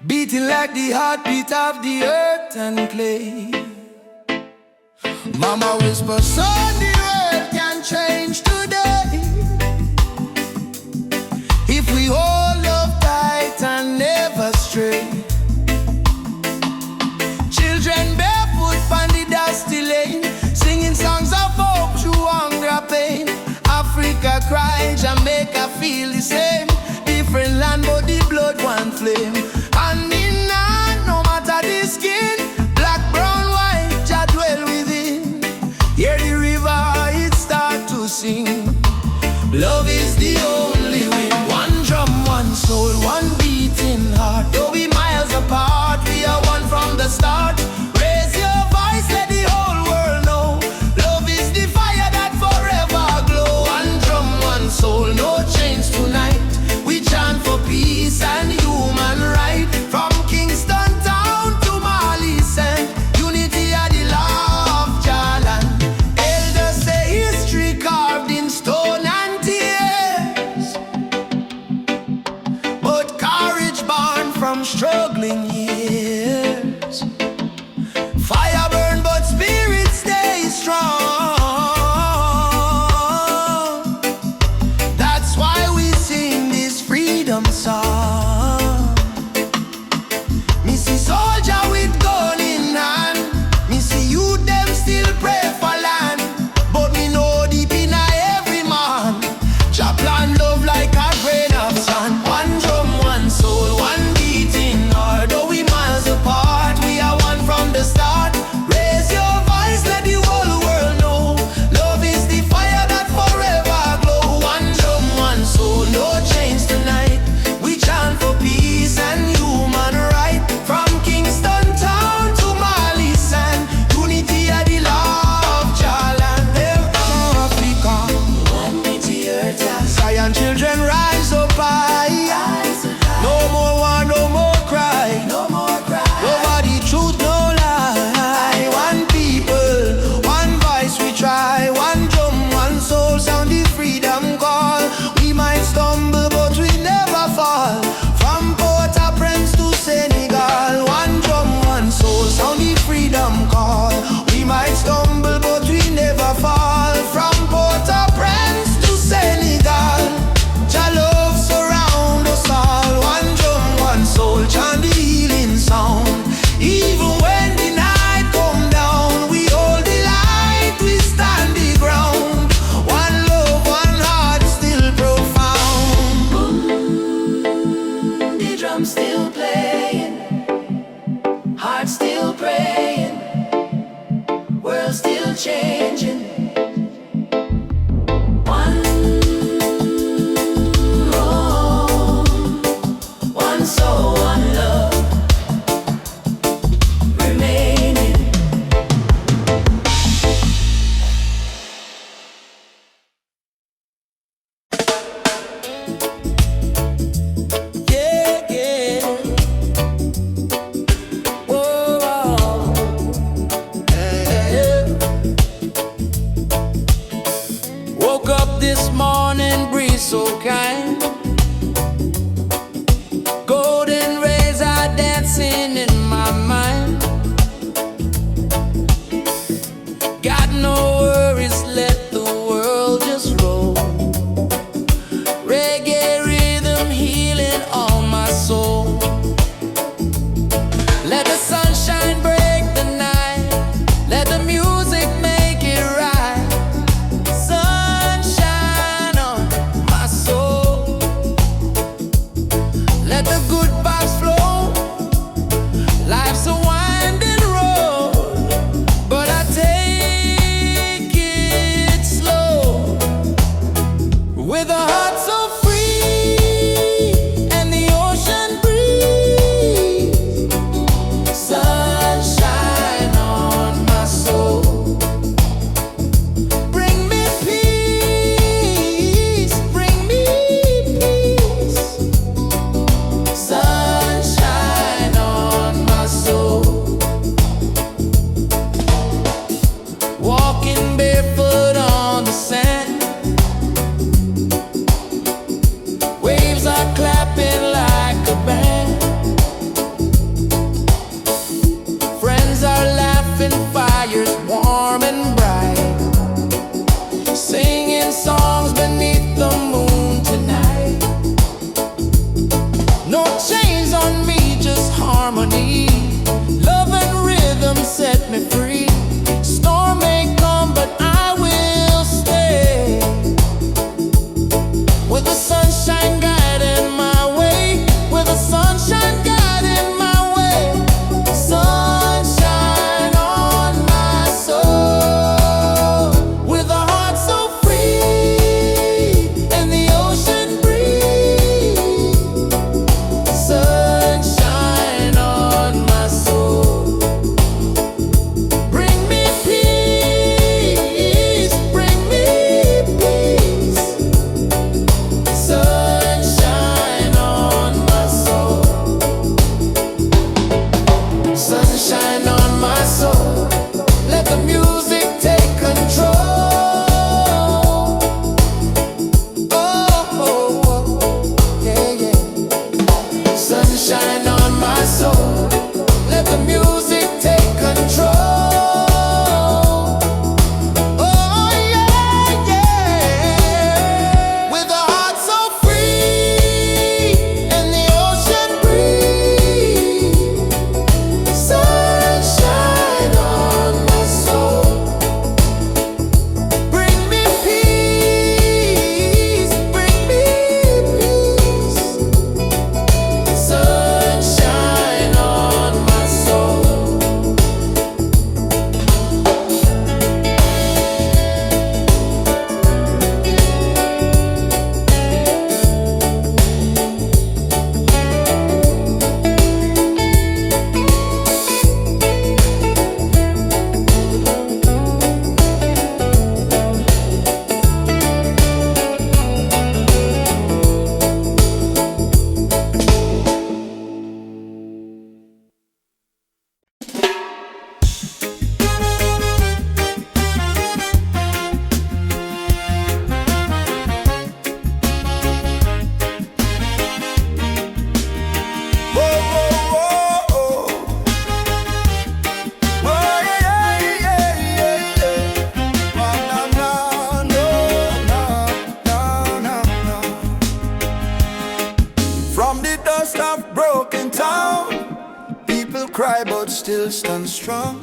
beating like the heartbeat of the earth and clay. Mama whisper, son, the world can change today if we hold up tight and never stray. Children barefoot on the dusty lane, singing songs of hope through hunger pain. Africa cry, Jamaica feel the same. Different land but the blood one flame. And in hand, no matter the skin, black, brown, white, Jah dwell within. Hear the river, it start to sing. Love is the only way. One drum, one soul, one beating heart. Though we miles apart, we are one from the start. Raise your voice, let the whole world know. Love is the fire that forever glow. One drum, one soul, no chains tonight. We chant for peace and human right. From Kingston town to Marley Sand, unity are the law of Jalan. Elders say history carved in stone and tears, but courage born from struggling years. Fire burn but spirit stay strong. That's why we sing this freedom song. Me see soldier with gun in hand, me see youth them still pray for land. But me know deep in every man, Jah plan love like a grain of sand. One drum, one soul, one beating heart. Though we miles apart, we are one from the start. Raise your voice, let the whole world know. Love is the fire that forever glow. One drum, one soul, no chains tonight. We chant for peace and human right. From Kingston town to Marley Sand, unity are the law of Jalan. Africa, One day to your task. Zion children rise up high. No more war, no more cry. No more cry. Nobody truth, no lie. One people, one voice we try. One drum, one soul, sound the freedom call. We might stumble but we never fall. From Port-au-Prince to Senegal, one drum, one soul, sound the freedom call. We might stumble but we never fall. From Port-au-Prince to Senegal, Jah love surround us all. One drum, one soul, chant the healing sound. Even when the night come down, we hold the light, we stand the ground. One love, one heart, still profound. The drum still playing, heart still praying, world still changing. One home, one soul, one love remaining. Yeah, yeah. Whoa, whoa. Yeah. Woke up this morning, breeze so kind. Golden rays are dancing in my mind. Got no worries, let the world just roll. Reggae rhythm healing all my soul. Let the sunshine break the night. Let the music make it right. Sunshine on my soul. Let the good vibes flow. Life's a winding road, but I take it slow. With a heart so free and the ocean breeze. Sunshine on my soul. Bring me peace, bring me peace. Sunshine on my soul. Walking barefoot on the sand. cry but still stand strong.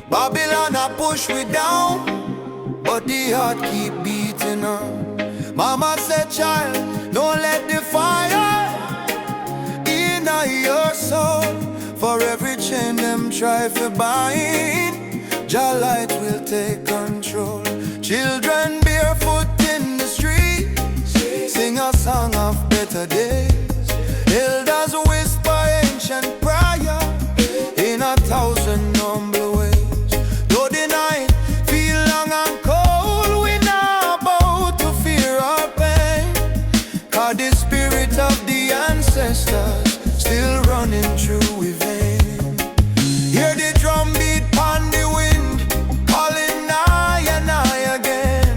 Babylon a push we down, but the heart keep beating on. Mama said, child, don't let the fire in your soul. For every chain them try to bind, Jah light will take control. Children barefoot in the streets, sing a song of better days. Elders whisper ancient prayer in 1,000 humble ways. Though the night feel long and cold, we not about to fear or pain, 'cause the spirit of the ancestors still running through we vein. Hear the drum beat on the wind, calling nigh and nigh again.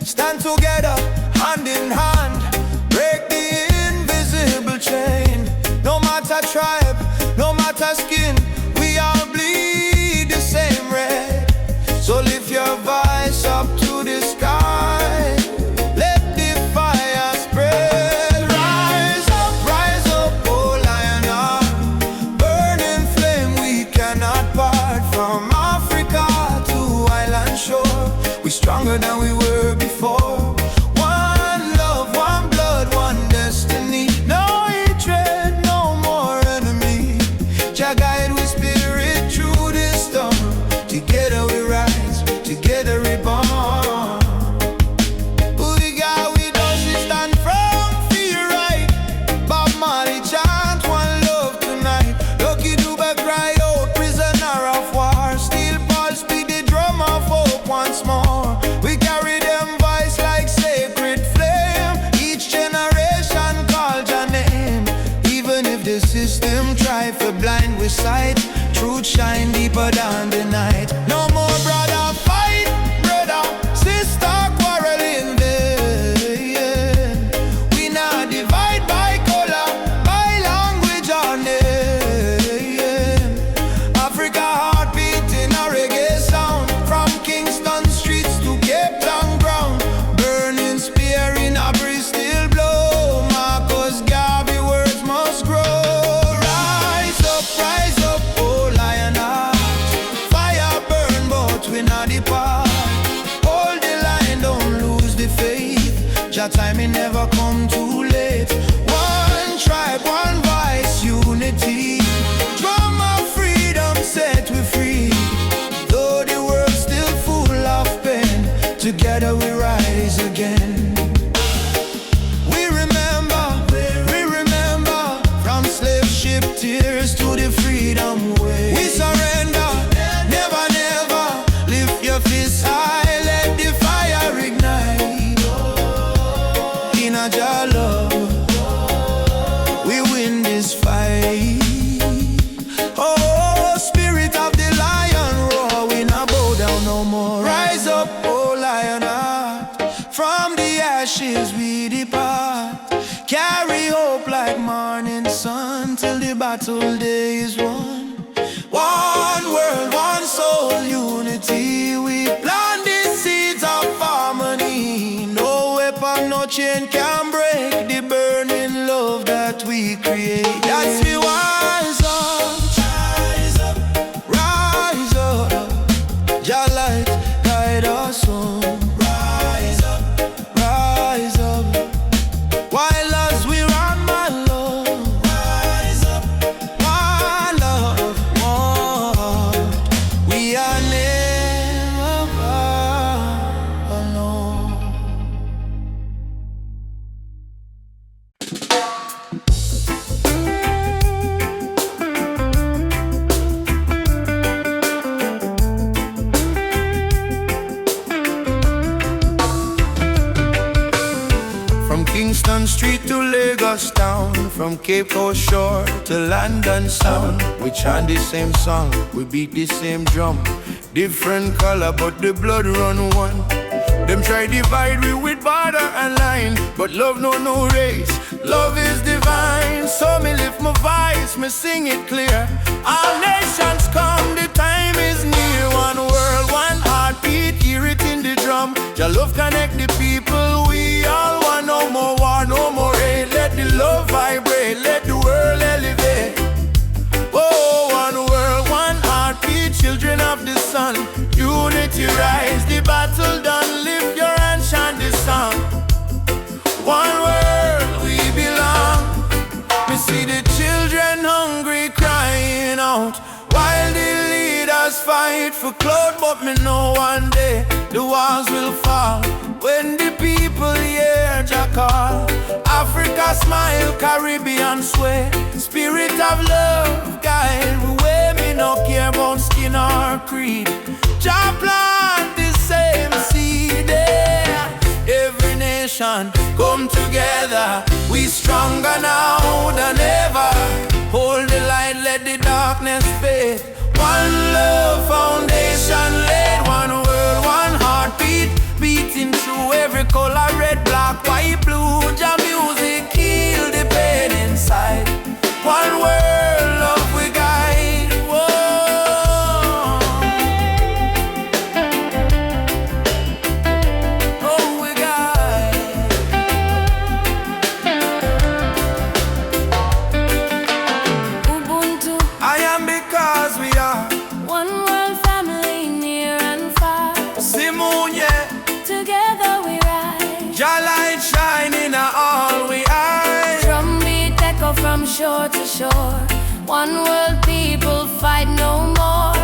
Stand together, hand in hand, break the invisible chain. No matter tribe, no matter skin, we all bleed the same red. So lift your voice up to the sky, let the fire spread. Rise up, oh lion heart, burning flame we cannot part. From Africa to island shore, we stronger than we were before. One love, one blood, one destiny. No hatred, no more enemy. Jah guide we spirit through this storm. Together we rise, together we born. We got with us, we stand firm, feel right. Bob Marley chant one love tonight. Lucky Dube cry out, prisoner of war. Steel pulse beat the drum of hope once more. We carry them voice like sacred flame. Each generation call your name. Even if the system try to blind we sight, truth shine deeper than the night. No more brother fight, brother, sister quarreling there. We not divide by color, by language or name. Africa heartbeat in a reggae sound, from Kingston streets to Cape Town ground. Burning spear in a breeze still blow. Marcus Garvey words must grow. Rise up, oh lion heart. Fire burn but we not depart. Hold the line, don't lose the faith. Jah time it never come too late. One tribe, one voice, unity. Drum of freedom set we free. Though the world still full of pain, together we rise again. We remember, from slave ship tears to the freedom way. We surrender, never, never. Lift your fists high, let the fire ignite. In a Jah love, we win this fight. Oh, spirit of the lion roar, we not bow down no more. Rise up, oh lion heart, from the ashes we depart. Carry hope like morning sun till the battle day is won. One world, one soul, unity. We plant the seeds of harmony. No weapon, no chain can break the burning love that we create. That's we rise up, rise up. Jah light guide us home. Rise up. While as we run my love, rise up, my love, more. We are never alone. From Kingston Street to Lagos town, from Cape Coast shore to London sound, we chant the same song, we beat the same drum. Different color but the blood run one. Them try divide we with border and line, but love no race, love is divine. So me lift my voice, me sing it clear. All nations come, the time is near. One world, one heartbeat, hear it in the drum. Your love connect the people, we all want. No more war, no more hate. Let the love vibrate, let the world elevate. Whoa. unity rise. The battle done, lift your hand, chant this song. One world we belong. We see the children hungry crying out, while the leaders fight for clout. But me know one day the walls will fall when the people hear Jah call. Africa smile, Caribbean sway, spirit of love guide the way. Me no care about skin or creed. Jah plant the same seed there. Every nation come together, we stronger now than ever. Hold the light, let the darkness fade. One love foundation laid. One world, one heartbeat, beating through every color, red, black, white, blue. Jah music heal the pain inside. One world, love we guide. Whoa. Oh, we guide. Ubuntu, I am because we are one world family, near and far. Simunye. Together we rise. Jah light shining on all we eyes. Drumbeat echo from shore to shore. One world, people fight no more.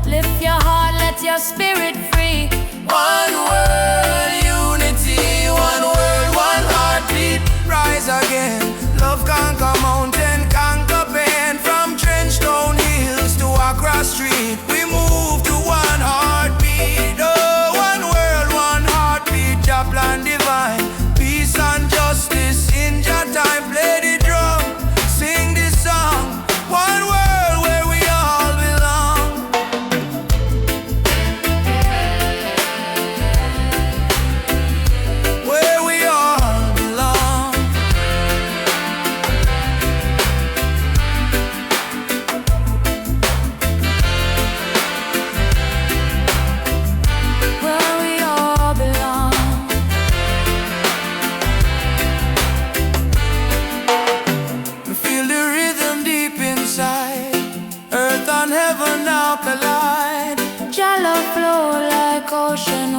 Lift your heart, let your spirit free. One world, unity. One world, one heartbeat. Rise again. Love conquer mountain, conquer pain. From Trenchtown hills to Accra Street, we move to one heartbeat. Oh, one world, one heartbeat. Jah plan divine, peace and justice in Jah time. Play the drum, sing this song. One world where we all belong. Where we all belong. Where we all belong. We feel the rhythm deep inside. Earth and heaven now collide. Jah love flow like ocean